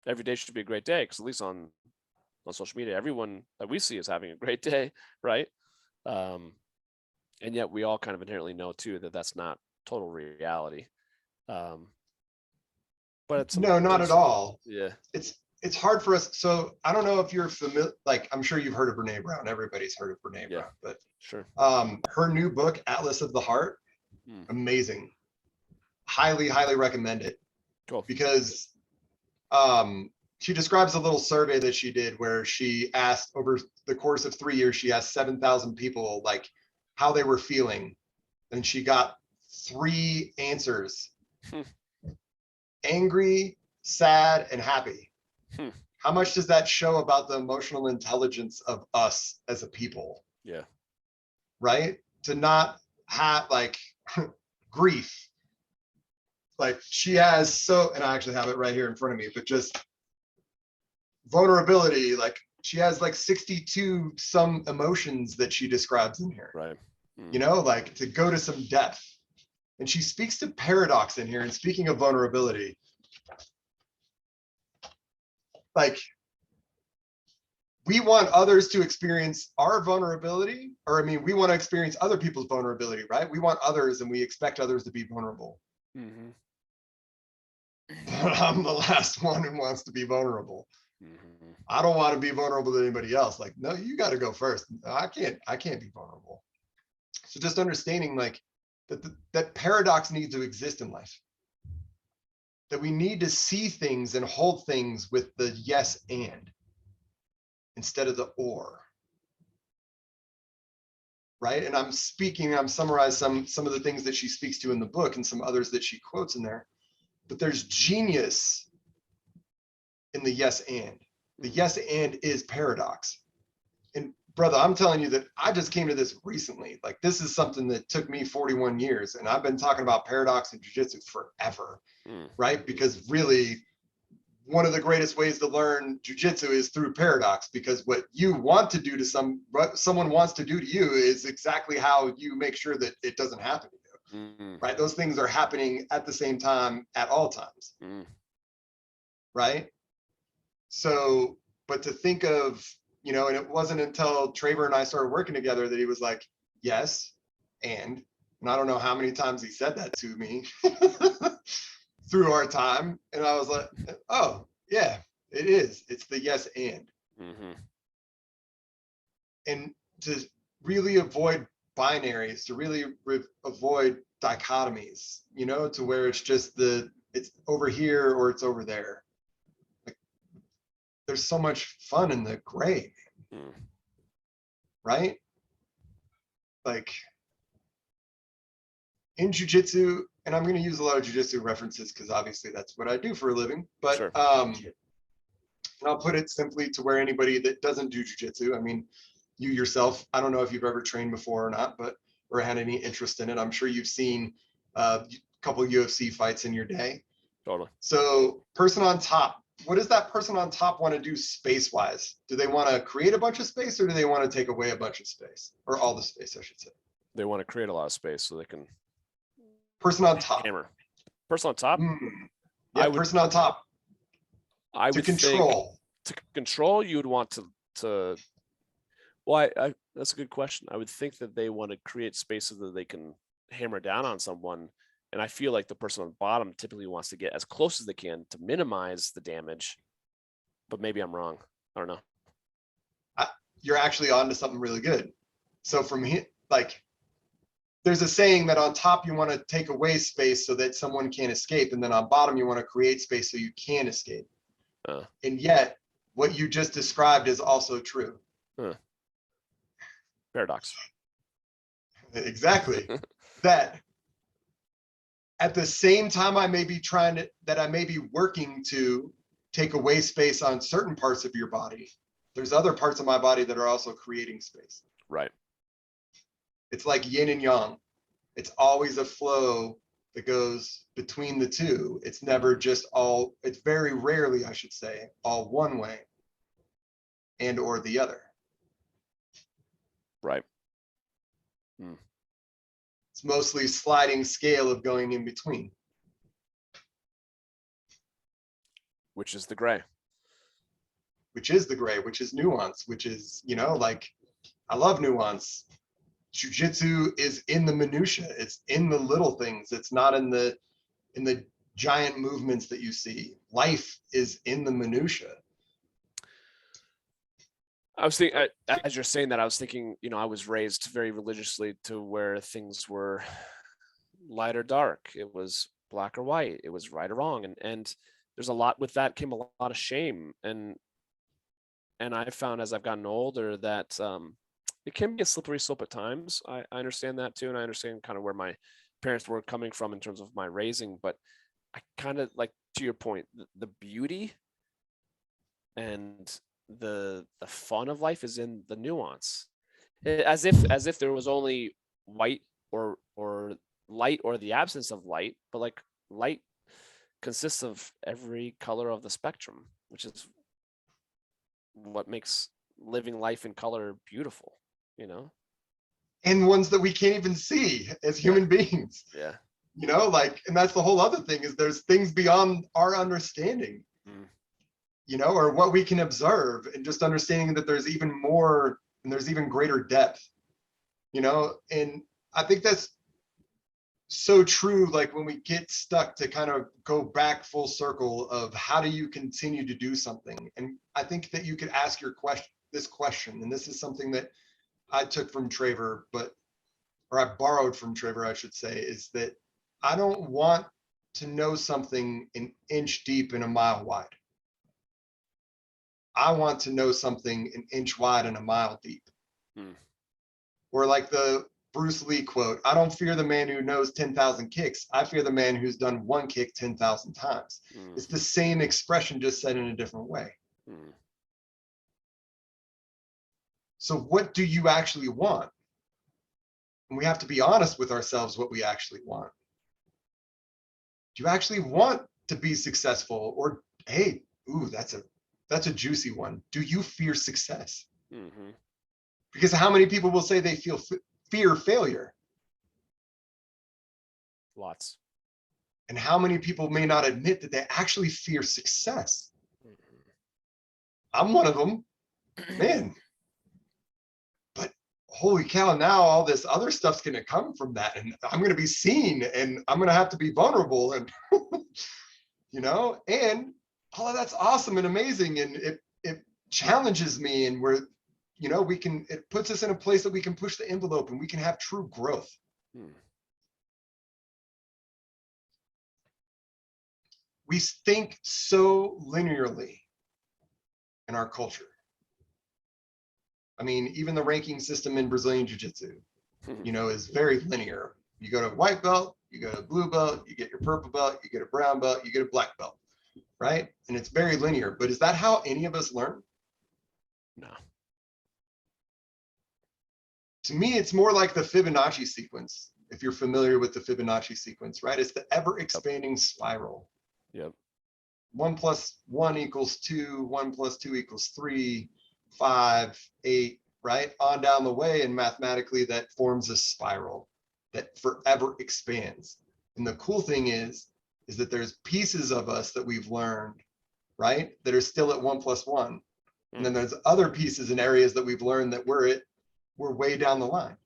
every day should be a great day, because at least on social media, everyone that we see is having a great day, right? And yet we all kind of inherently know too that that's not total reality. But it's No, not at all. Yeah. It's hard for us. So I don't know if you're familiar, like I'm sure you've heard of Brene Brown. Everybody's heard of Brene Brown, but sure. Her new book, Atlas of the Heart, amazing. Highly, highly recommend it. Cool. Because she describes a little survey that she did where she asked, over the course of 3 years, she asked 7,000 people like how they were feeling, and she got 3 answers: angry, sad, and happy. How much does that show about the emotional intelligence of us as a people? Yeah. Right? To not have like grief. Like she has so, and I actually have it right here in front of me, but just vulnerability, like she has like 62 some emotions that she describes in here. Right. You know, like to go to some depth. And she speaks to paradox in here. And speaking of vulnerability, like we want others to experience our vulnerability, or I mean, we want to experience other people's vulnerability, right? We want others and we expect others to be vulnerable. But I'm the last one who wants to be vulnerable. I don't want to be vulnerable to anybody else. Like, no, you got to go first. I can't be vulnerable. So just understanding like that paradox needs to exist in life. That we need to see things and hold things with the yes and instead of the or. Right? And I'm summarizing some of the things that she speaks to in the book and some others that she quotes in there. But there's genius in the yes and. The yes and is paradox. And brother, I'm telling you that I just came to this recently. Like this is something that took me 41 years, and I've been talking about paradox and jiu-jitsu forever, right? Because really, one of the greatest ways to learn jiu-jitsu is through paradox, because what you want to do to what someone wants to do to you is exactly how you make sure that it doesn't happen to you, right? Those things are happening at the same time at all times, right? So, but to think of, you know, and it wasn't until Traver and I started working together that he was like, yes, and I don't know how many times he said that to me through our time. And I was like, oh, yeah, it is. It's the yes and. And to really avoid binaries, to really avoid dichotomies, you know, to where it's just it's over here or it's over there. There's so much fun in the gray, right? Like in jiu-jitsu, and I'm going to use a lot of jiu-jitsu references because obviously that's what I do for a living, but sure. And I'll put it simply to where anybody that doesn't do jiu-jitsu, I mean, you yourself, I don't know if you've ever trained before or not, but or had any interest in it. I'm sure you've seen a couple UFC fights in your day. Totally. So person on top, what does that person on top want to do space-wise? Do they want to create a bunch of space, or do they want to take away a bunch of space, or all the space, I should say? They want to create a lot of space so they can. Person on top. Hammer. Person on top. Yeah, person on top. I would control. To control, you would want to. Well, that's a good question. I would think that they want to create space so that they can hammer down on someone. And I feel like the person on the bottom typically wants to get as close as they can to minimize the damage. But maybe I'm wrong. I don't know. You're actually onto something really good. So from here, like, there's a saying that on top you want to take away space so that someone can't escape, and then on bottom you want to create space so you can escape. And yet, what you just described is also true. Paradox. Exactly. That at the same time I may be working to take away space on certain parts of your body, there's other parts of my body that are also creating space. Right. It's like yin and yang. It's always a flow that goes between the two. It's never just all, it's very rarely, I should say, all one way and or the other. Right. It's mostly sliding scale of going in between. Which is the gray. Which is the gray, which is nuance, which is, you know, like, I love nuance. Jiu-jitsu is in the minutia. It's in the little things. It's not in the giant movements that you see. Life is in the minutia. I was thinking, as you're saying that, I was thinking, you know, I was raised very religiously to where things were light or dark. It was black or white. It was right or wrong. And there's a lot with that came a lot of shame. And I found as I've gotten older that it can be a slippery slope at times. I understand that too. And I understand kind of where my parents were coming from in terms of my raising, but I kind of like, to your point, the beauty and the fun of life is in the nuance. As if there was only white or light or the absence of light, but like light consists of every color of the spectrum, which is what makes living life in color beautiful, you know? And ones that we can't even see as human beings. Yeah. You know, like, and that's the whole other thing, is there's things beyond our understanding, you know, or what we can observe, and just understanding that there's even more and there's even greater depth, you know? And I think that's so true. Like when we get stuck, to kind of go back full circle of how do you continue to do something? And I think that you could ask this question, and this is something that I took from Traver, or I borrowed from Traver, I should say, is that I don't want to know something an inch deep and a mile wide. I want to know something an inch wide and a mile deep. Or like the Bruce Lee quote, I don't fear the man who knows 10,000 kicks. I fear the man who's done one kick 10,000 times. It's the same expression, just said in a different way. So what do you actually want? And we have to be honest with ourselves what we actually want. Do you actually want to be successful? Or, hey, ooh, that's a juicy one. Do you fear success? Because how many people will say they fear failure? Lots. And how many people may not admit that they actually fear success? I'm one of them, man. But holy cow, now all this other stuff's going to come from that, and I'm going to be seen, and I'm going to have to be vulnerable, and you know, and all of that's awesome and amazing, and it challenges me, and we're, you know, it puts us in a place that we can push the envelope and we can have true growth. We think so linearly in our culture. I mean, even the ranking system in Brazilian Jiu-Jitsu, you know, is very linear. You go to white belt, you go to blue belt, you get your purple belt, you get a brown belt, you get a black belt, right? And it's very linear. But is that how any of us learn? No. To me, it's more like the Fibonacci sequence. If you're familiar with the Fibonacci sequence, right? It's the ever expanding spiral. Yep. 1 + 1 = 2, 1 + 2 = 3, 5, 8, right? On down the way. And mathematically, that forms a spiral that forever expands. And the cool thing is that there's pieces of us that we've learned, right, that are still at 1 + 1. And then there's other pieces and areas that we've learned that we're way down the line.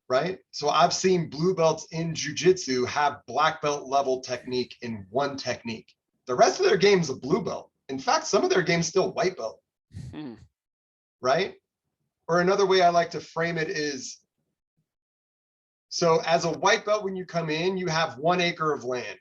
Right? So I've seen blue belts in jiu-jitsu have black belt level technique in one technique. The rest of their game is a blue belt. In fact, some of their game's still white belt. Right? Or another way I like to frame it is, so as a white belt, when you come in, you have 1 acre of land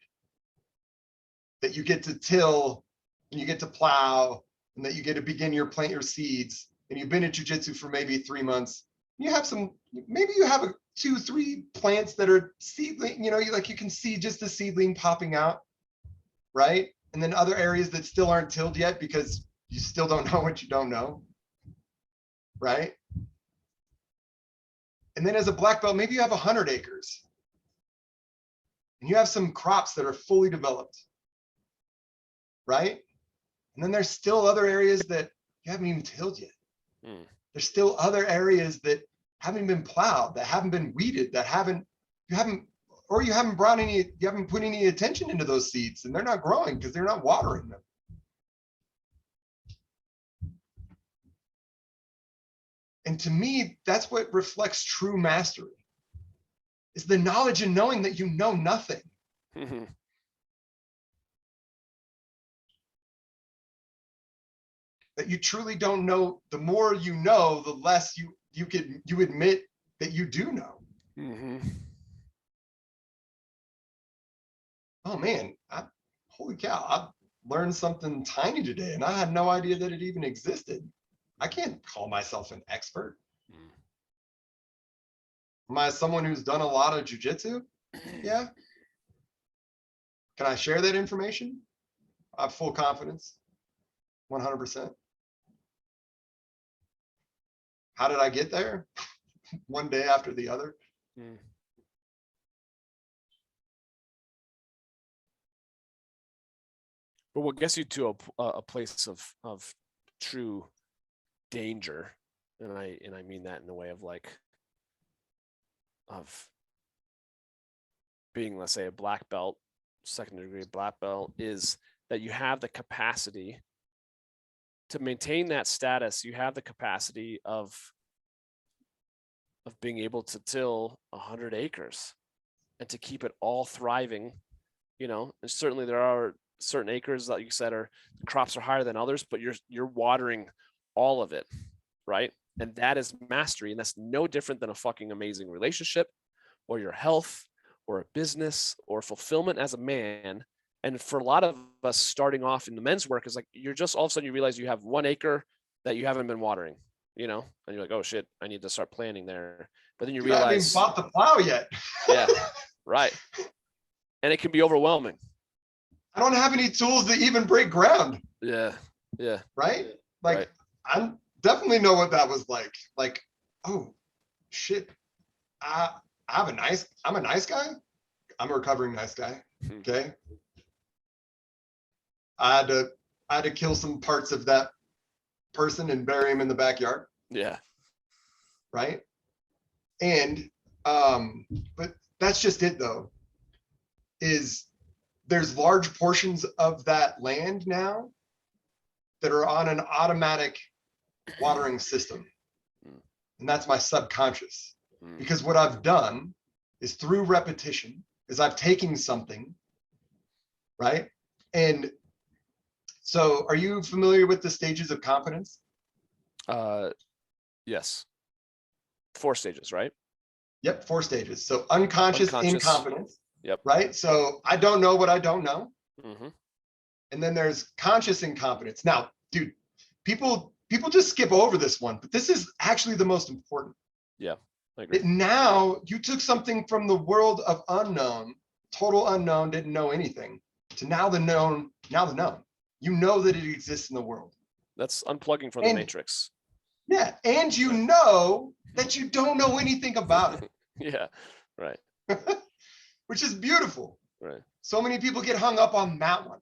that you get to till, and you get to plow, and that you get to plant your seeds. And you've been in jiu-jitsu for maybe 3 months. You have maybe you have 2, 3 plants that are seedling, you know, you can see just the seedling popping out, right? And then other areas that still aren't tilled yet because you still don't know what you don't know, right? And then as a black belt, maybe you have 100 acres. and you have some crops that are fully developed, right? And then there's still other areas that you haven't even tilled yet. There's still other areas that haven't been plowed, that haven't been weeded, that you haven't put any attention into those seeds, and they're not growing because they're not watering them. And to me, that's what reflects true mastery, is the knowledge and knowing that you know nothing. That you truly don't know. The more you know, the less you admit that you do know. Oh man, holy cow, I learned something tiny today and I had no idea that it even existed. I can't call myself an expert. Am I someone who's done a lot of jiu-jitsu? Yeah. Can I share that information? I have full confidence, 100%. How did I get there? One day after the other. But what gets you to a place of true danger, and I mean that in the way of like of being, let's say, a black belt, second degree black belt, is that you have the capacity to maintain that status. You have the capacity of being able to till 100 acres and to keep it all thriving. And certainly there are certain acres, like you said, the crops are higher than others, but you're watering all of it, right? And that is mastery, and that's no different than a fucking amazing relationship, or your health, or a business, or fulfillment as a man. And for a lot of us, starting off in the men's work is like, you're just all of a sudden you realize you have 1 acre that you haven't been watering, and you're like, oh shit, I need to start planting there. But then you realize, I haven't even bought the plow yet. Yeah, right. And it can be overwhelming. I don't have any tools to even break ground. Yeah. Right? Like, right. I definitely know what that was like. Like, oh shit, I'm a nice guy. I'm a recovering nice guy. Okay. I had to kill some parts of that person and bury him in the backyard. Yeah. Right. And but that's just it though, is there's large portions of that land now that are on an automatic watering system. And that's my subconscious. Because what I've done is, through repetition, is I've taken something, right? And so are you familiar with the stages of competence? Yes. 4 stages, right? Yep, 4 stages. So unconscious. Incompetence. Yep. Right? So I don't know what I don't know. And then there's conscious incompetence. Now, dude, people just skip over this one, but this is actually the most important. Yeah, I agree. Now you took something from the world of unknown, total unknown, didn't know anything, to now the known. You know that it exists in the world. That's unplugging from the matrix. Yeah, and you know that you don't know anything about it. Yeah, right. Which is beautiful. Right. So many people get hung up on that one.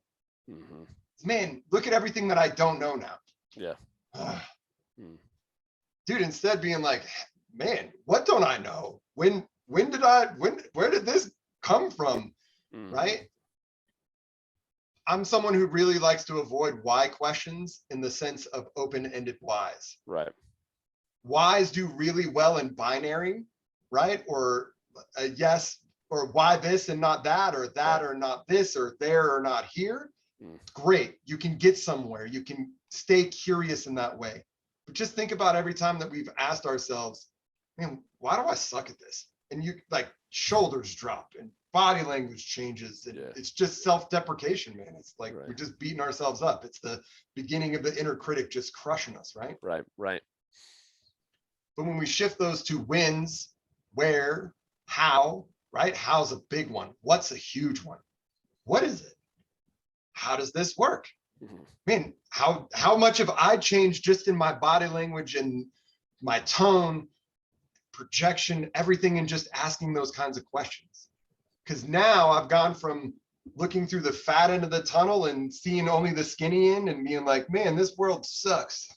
Man, look at everything that I don't know now. Yeah. Dude, instead being like, man, what don't I know? Where did this come from? Right? I'm someone who really likes to avoid why questions in the sense of open-ended whys. Right. Whys do really well in binary, right? Or yes, or why this and not that, or that or not this, or there or not here. Great. You can get somewhere. You can stay curious in that way. But just think about every time that we've asked ourselves, man, why do I suck at this? And you like shoulders drop and body language changes. And it's just self-deprecation, man. It's like we're just beating ourselves up. It's the beginning of the inner critic just crushing us, right? Right. But when we shift those to wins, where, how, right? How's a big one. What's a huge one? What is it? How does this work? Man, how much have I changed just in my body language and my tone, projection, everything, and just asking those kinds of questions? Because now I've gone from looking through the fat end of the tunnel and seeing only the skinny end and being like, man, this world sucks,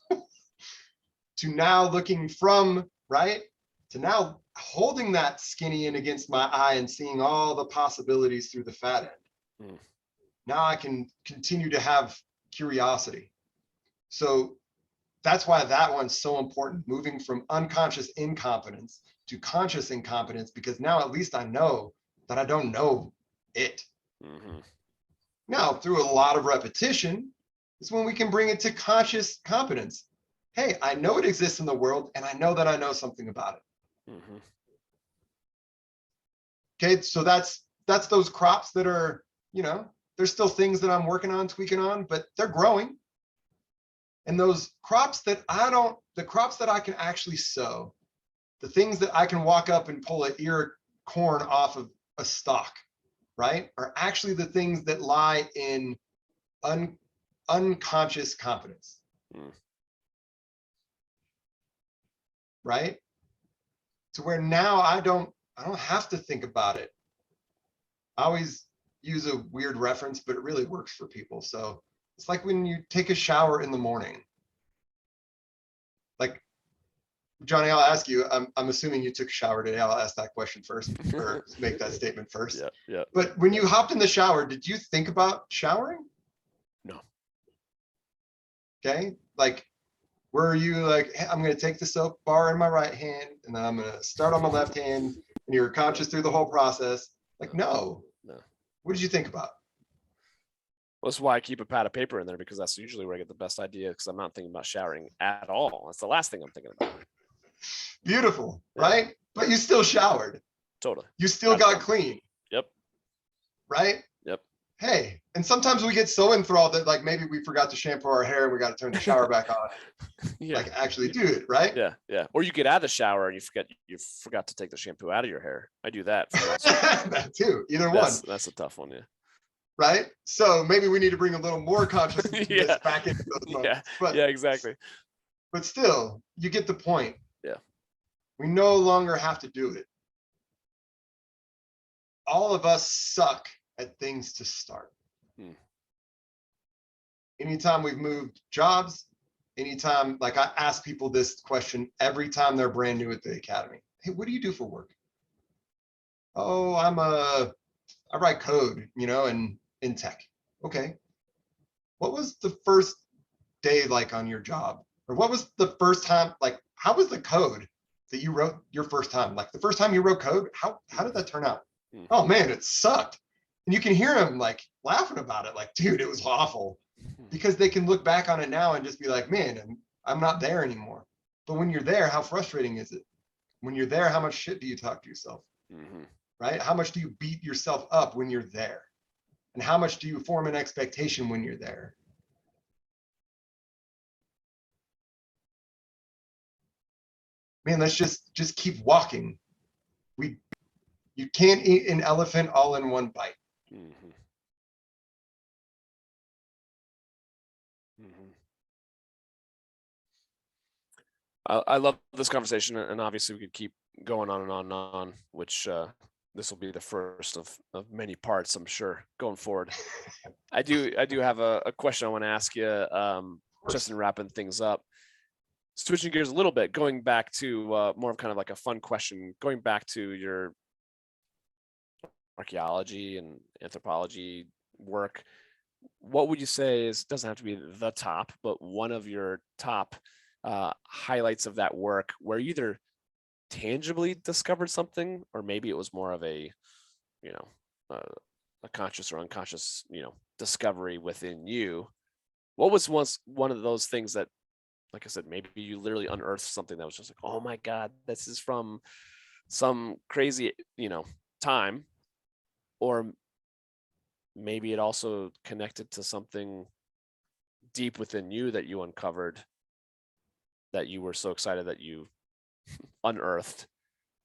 to now looking from, right, to now holding that skinny end against my eye and seeing all the possibilities through the fat end. Now I can continue to have curiosity. So that's why that one's so important, moving from unconscious incompetence to conscious incompetence, because now at least I know that I don't know it. Now, through a lot of repetition is when we can bring it to conscious competence. Hey, I know it exists in the world, and I know that I know something about it. Okay, so that's those crops that are, you know, there's still things that I'm working on, tweaking on, but they're growing. And those crops that the crops that I can actually sow, the things that I can walk up and pull an ear of corn off of a stalk, right, are actually the things that lie in unconscious competence. Right? To where now I don't have to think about it. I always use a weird reference, but it really works for people. So it's like when you take a shower in the morning. Like, Johnny, I'll ask you, I'm assuming you took a shower today. I'll ask that question first, or make that statement first. Yeah. But when you hopped in the shower, did you think about showering? No. Okay. Like, were you like, hey, I'm going to take the soap bar in my right hand and then I'm going to start on my left hand, and you're conscious through the whole process? Like, no. What did you think about? Well, that's why I keep a pad of paper in there, because that's usually where I get the best idea, because I'm not thinking about showering at all. That's the last thing I'm thinking about. Beautiful, right? But you still showered. Totally. You still got clean. Yep. Right? Yep. Hey, and sometimes we get so enthralled that like maybe we forgot to shampoo our hair and we got to turn the shower back on. Like actually do it, right? Yeah. Or you get out of the shower and you forgot to take the shampoo out of your hair. I do that. That too. Either one. That's a tough one, yeah. Right? So maybe we need to bring a little more consciousness back into those moments. Yeah, exactly. But still, you get the point. Yeah. We no longer have to do it. All of us suck at things to start. Anytime we've moved jobs, anytime, like I ask people this question every time they're brand new at the academy. Hey, what do you do for work? Oh, I write code, you know, and in tech. Okay. What was the first day like on your job? Or what was the first time, like, how was the code that you wrote your first time? Like the first time you wrote code, how did that turn out? Oh man, it sucked. And you can hear them like laughing about it. Like, dude, it was awful. Because they can look back on it now and just be like, man, I'm not there anymore. But when you're there, how frustrating is it? When you're there, how much shit do you talk to yourself? Right? How much do you beat yourself up when you're there? And how much do you form an expectation when you're there? Man, let's just keep walking. You can't eat an elephant all in one bite. I love this conversation, and obviously we could keep going on and on and on, which this will be the first of many parts, I'm sure, going forward. I do have a question I want to ask you, just in wrapping things up. Switching gears a little bit, going back to more of kind of like a fun question, going back to your archaeology and anthropology work, what would you say doesn't have to be the top, but one of your top highlights of that work where you either tangibly discovered something, or maybe it was more of a, you know, a conscious or unconscious, you know, discovery within you? What was once one of those things that, like I said, maybe you literally unearthed something that was just like, oh my God, this is from some crazy, you know, time, or maybe it also connected to something deep within you that you uncovered, that you were so excited that you unearthed.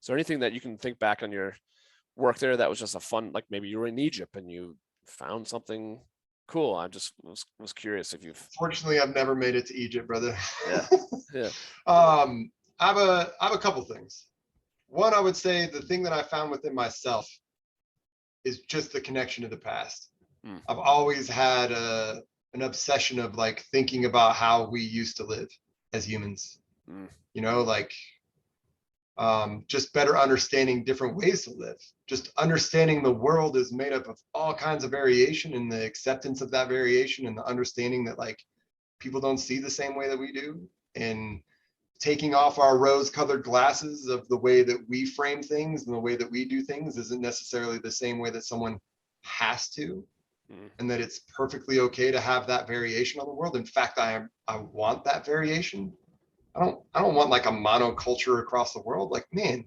Is there anything that you can think back on your work there that was just a fun, like maybe you were in Egypt and you found something cool? I just was curious if you've. Fortunately, I've never made it to Egypt, brother. Yeah. I have a couple things. One, I would say the thing that I found within myself is just the connection to the past. Mm. I've always had an obsession of like thinking about how we used to live as humans, you know, like just better understanding different ways to live, just understanding the world is made up of all kinds of variation, and the acceptance of that variation, and the understanding that like people don't see the same way that we do, and taking off our rose-colored glasses of the way that we frame things and the way that we do things isn't necessarily the same way that someone has to, and that it's perfectly okay to have that variation on the world. In fact, I want that variation. I don't want like a monoculture across the world. Like, man,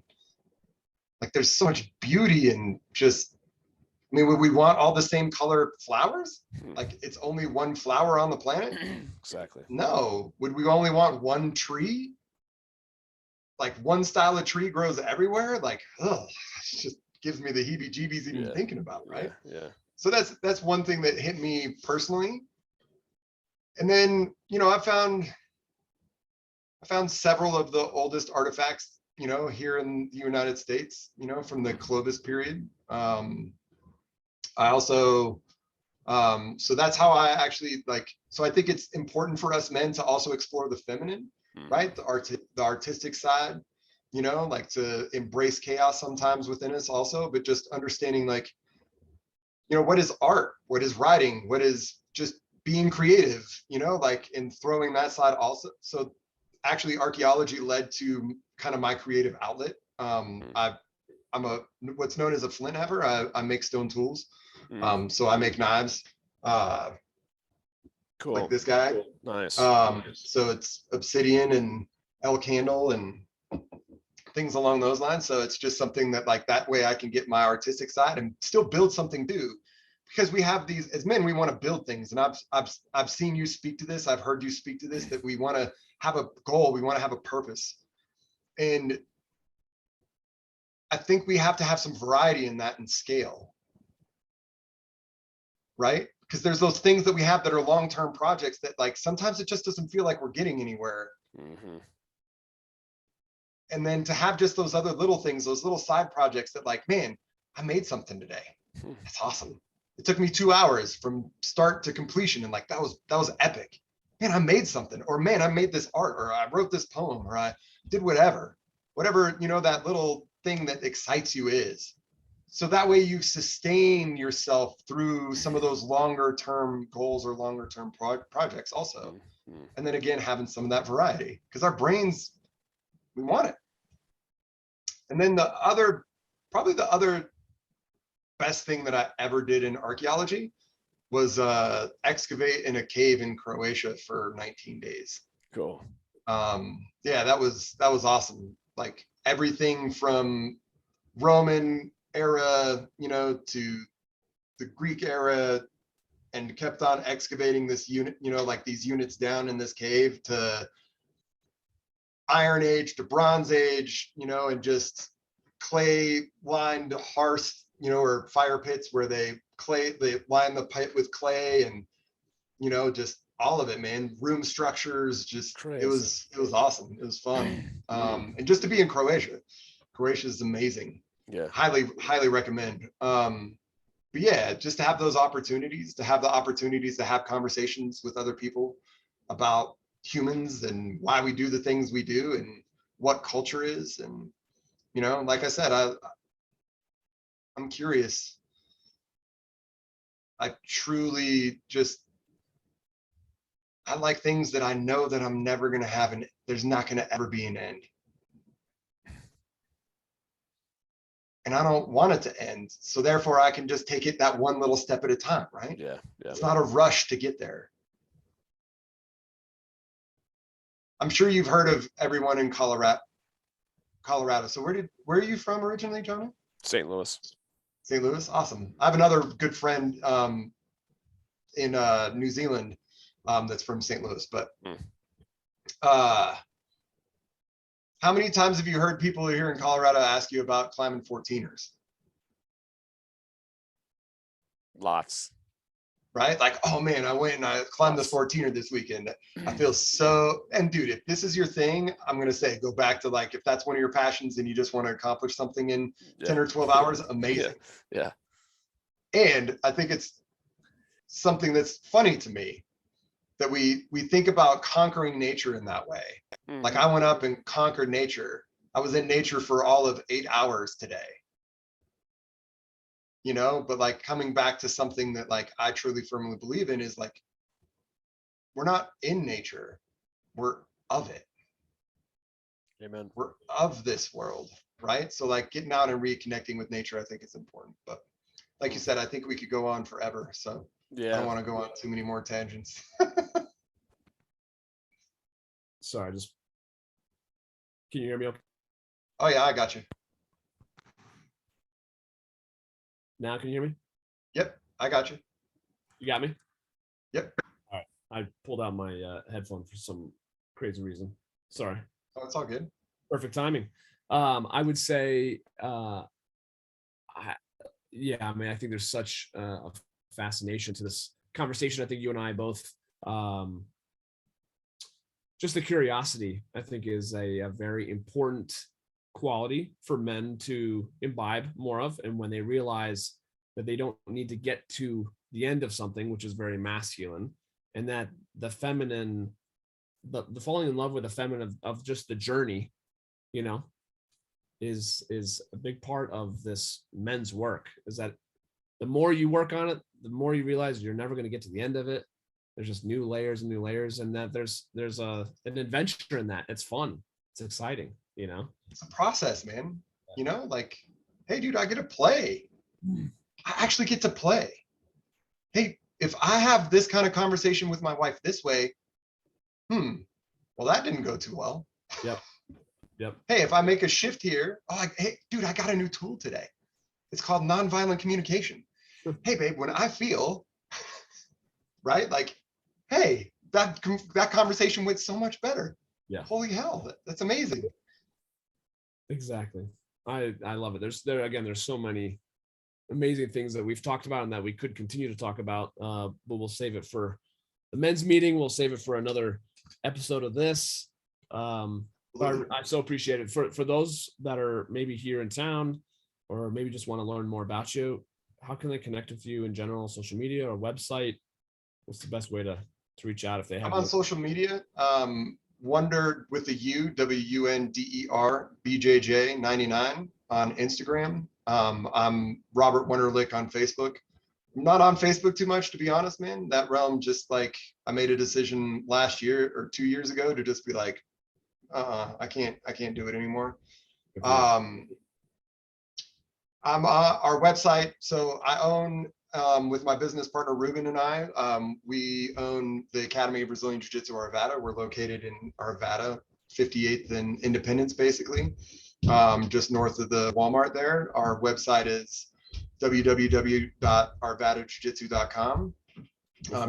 like there's so much beauty in just, I mean, would we want all the same color flowers? Like it's only one flower on the planet? Exactly. No. Would we only want one tree? Like one style of tree grows everywhere? Like, oh, it just gives me the heebie-jeebies even thinking about, right? Yeah. So that's one thing that hit me personally. And then, you know, I found several of the oldest artifacts, you know, here in the United States, you know, from the Clovis period. I also, so that's how I actually like, so I think it's important for us men to also explore the feminine, right? The artistic side, you know, like to embrace chaos sometimes within us also, but just understanding like, you know, what is art? What is writing? What is just being creative, you know, like, and throwing that side also. So actually archaeology led to kind of my creative outlet. I'm a what's known as a flint heaver. I make stone tools. So I make knives. Cool. Like this guy. Cool. Nice. So it's obsidian and elk handle and things along those lines. So it's just something that like that way I can get my artistic side and still build something too. Because we have these, as men, we want to build things. And I've seen you speak to this. I've heard you speak to this, that we want to have a goal. We want to have a purpose. And I think we have to have some variety in that and scale. Right? Because there's those things that we have that are long-term projects that like, sometimes it just doesn't feel like we're getting anywhere. And then to have just those other little things, those little side projects that like, man, I made something today. That's awesome. It took me 2 hours from start to completion. And like, that was epic. Man, I made something, or man, I made this art, or I wrote this poem, or I did whatever, you know, that little thing that excites you is. So that way you sustain yourself through some of those longer term goals or longer term projects also. And then again, having some of that variety, because our brains, we want it. And then probably the other best thing that I ever did in archaeology was excavate in a cave in Croatia for 19 days. Cool. Yeah, that was awesome. Like everything from Roman era, you know, to the Greek era, and kept on excavating this unit, you know, like these units down in this cave, to Iron Age, to Bronze Age, you know, and just clay lined hearths, you know, or fire pits where they line the pipe with clay, and, you know, just all of it, man. Room structures, just crazy. It was awesome. It was fun. And just to be in Croatia is amazing. Yeah. Highly recommend. But yeah, just to have those opportunities, to have conversations with other people about humans and why we do the things we do and what culture is. And, you know, like I said, I'm curious. I truly I like things that I know that I'm never going to have, and there's not going to ever be an end. And I don't want it to end. So therefore I can just take it that one little step at a time, right? Yeah. It's not a rush to get there. I'm sure you've heard of everyone in Colorado. So where are you from originally, Johnny? St. Louis. St. Louis, awesome. I have another good friend in New Zealand that's from St. Louis. But how many times have you heard people here in Colorado ask you about climbing 14ers? Lots. Right? Like, oh man, I went and I climbed this 14er this weekend. I feel so, and dude, if this is your thing, I'm going to say, go back to like, if that's one of your passions and you just want to accomplish something in 10 or 12 hours, amazing. Yeah. And I think it's something that's funny to me that we think about conquering nature in that way. Like I went up and conquered nature. I was in nature for all of 8 hours today. You know, but like coming back to something that like I truly firmly believe in is like, we're not in nature, we're of it. Amen. We're of this world, right? So like getting out and reconnecting with nature, I think is important. But like you said, I think we could go on forever. So I don't want to go on too many more tangents. Sorry, can you hear me okay? Oh yeah, I got you. Now can you hear me? Yep, I got you. You got me? Yep. All right. I pulled out my headphone for some crazy reason. Sorry. Oh, it's all good. Perfect timing. I would say, I mean, I think there's such a fascination to this conversation. I think you and I both, just the curiosity, I think, is a very important quality for men to imbibe more of. And when they realize that they don't need to get to the end of something, which is very masculine, and that the feminine, the falling in love with the feminine of just the journey, you know, is a big part of this men's work. Is that the more you work on it, the more you realize you're never going to get to the end of it. There's just new layers and new layers, and that there's an adventure in that. It's fun. It's exciting, you know. It's a process, man. You know, like, hey, dude, I get to play. I actually get to play. Hey, if I have this kind of conversation with my wife this way, well, that didn't go too well. Yep. Hey, if I make a shift here, hey, dude, I got a new tool today. It's called nonviolent communication. Hey, babe, when I feel, right, like, hey, that conversation went so much better. Yeah. Holy hell, that's amazing. Exactly. I love it. There's so many amazing things that we've talked about and that we could continue to talk about, but we'll save it for the men's meeting. We'll save it for another episode of this. But I so appreciate it for those that are maybe here in town or maybe just want to learn more about you. How can they connect with you in general, social media or website? What's the best way to reach out if they have? I'm on social media. Wonder with the U, WUNDER BJJ99 on Instagram. I'm Robert Wunderlich on Facebook. I'm not on Facebook too much, to be honest, man. That realm, just like I made a decision last year or 2 years ago to just be like, I can't do it anymore. I'm our website. So I own, with my business partner Ruben and I, we own the Academy of Brazilian Jiu-Jitsu Arvada. We're located in Arvada, 58th and Independence, basically, just north of the Walmart there. Our website is www.arvadajujitsu.com.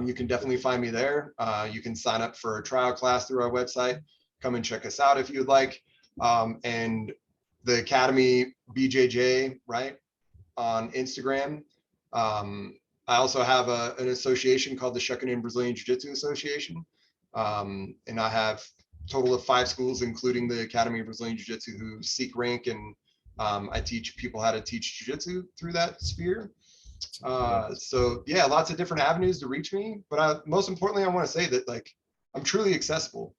You can definitely find me there. You can sign up for a trial class through our website. Come and check us out if you'd like. And the Academy BJJ, right, on Instagram. I also have an association called the Shokunin Brazilian Jiu-Jitsu Association. And I have a total of 5 schools, including the Academy of Brazilian Jiu-Jitsu, who seek rank, and I teach people how to teach jiu-jitsu through that sphere. So yeah, lots of different avenues to reach me. But most importantly, I want to say that like I'm truly accessible.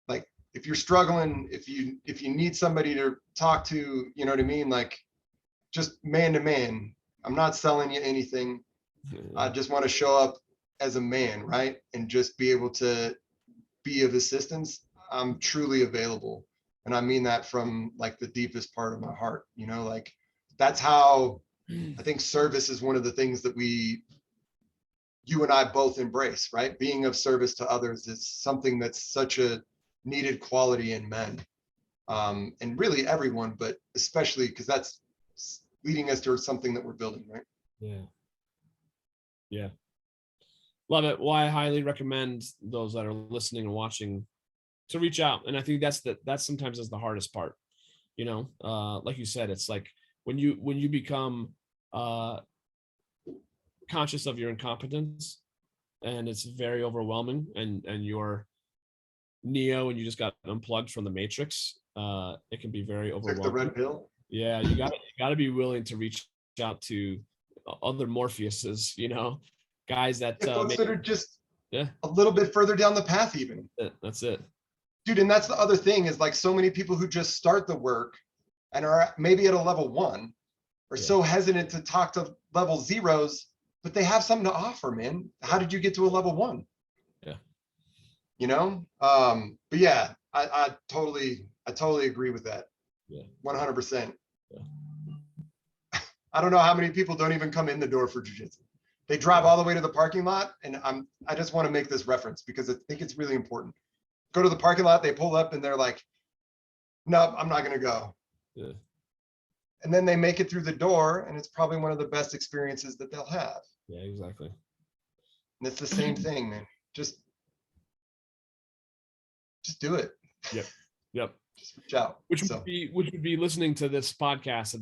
Like if you're struggling, if you need somebody to talk to, you know what I mean? Like just man to man. I'm not selling you anything. I just want to show up as a man, right? And just be able to be of assistance. I'm truly available. And I mean that from like the deepest part of my heart, you know, like that's how I think service is one of the things that you and I both embrace, right? Being of service to others is something that's such a needed quality in men, and really everyone, but especially because that's leading us towards something that we're building, right? Yeah. Love it. Well, I highly recommend those that are listening and watching to reach out. And I think that's sometimes is the hardest part, you know, like you said, it's like when you become conscious of your incompetence and it's very overwhelming and you're Neo and you just got unplugged from the matrix, it can be very overwhelming. Took the red pill. Yeah, you got to be willing to reach out to other Morpheuses, guys that Folks that are just yeah, a little bit further down the path even. that's it. Dude, and that's the other thing is like so many people who just start the work and are maybe at a level 1 are so hesitant to talk to level 0s, but they have something to offer, man. How did you get to a level 1? Yeah. But yeah, I totally agree with that. Yeah. 100%. Yeah. I don't know how many people don't even come in the door for jiu-jitsu. They drive all the way to the parking lot, and I just want to make this reference because I think it's really important. Go to the parking lot, they pull up and they're like, no, I'm not going to go. Yeah. And then they make it through the door, and it's probably one of the best experiences that they'll have. Yeah, exactly. And it's the same thing, man. Just do it. Yep. Just reach out. Which would be listening to this podcast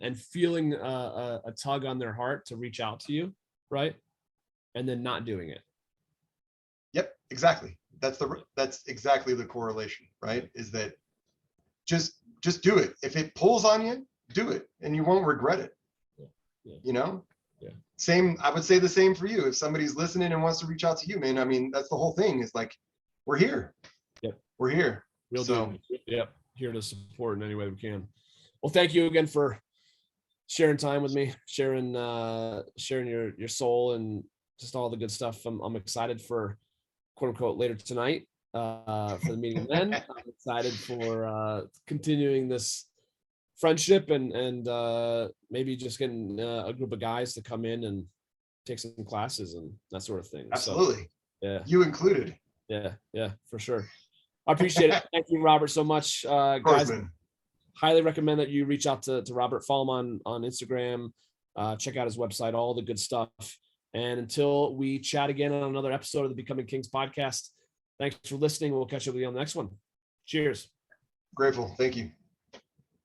and feeling a tug on their heart to reach out to you, right? And then not doing it. Yep, exactly. That's exactly the correlation, right? Is that just do it. If it pulls on you, do it, and you won't regret it. Yeah. Yeah. Same. I would say the same for you. If somebody's listening and wants to reach out to you, man, I mean, that's the whole thing. Is like, we're here. Yep. We're here. Real deal. Yep. Here to support in any way we can. Well, thank you again for sharing time with me, sharing your soul and just all the good stuff. I'm excited for quote unquote later tonight for the meeting. Then I'm excited for continuing this friendship and maybe just getting a group of guys to come in and take some classes and that sort of thing. Absolutely. So, yeah. You included. Yeah, for sure. I appreciate it. Thank you, Robert, so much. Guys, highly recommend that you reach out to Robert, follow him on Instagram, check out his website, all the good stuff. And until we chat again on another episode of the Becoming Kings podcast, thanks for listening. We'll catch up with you on the next one. Cheers. Grateful. Thank you.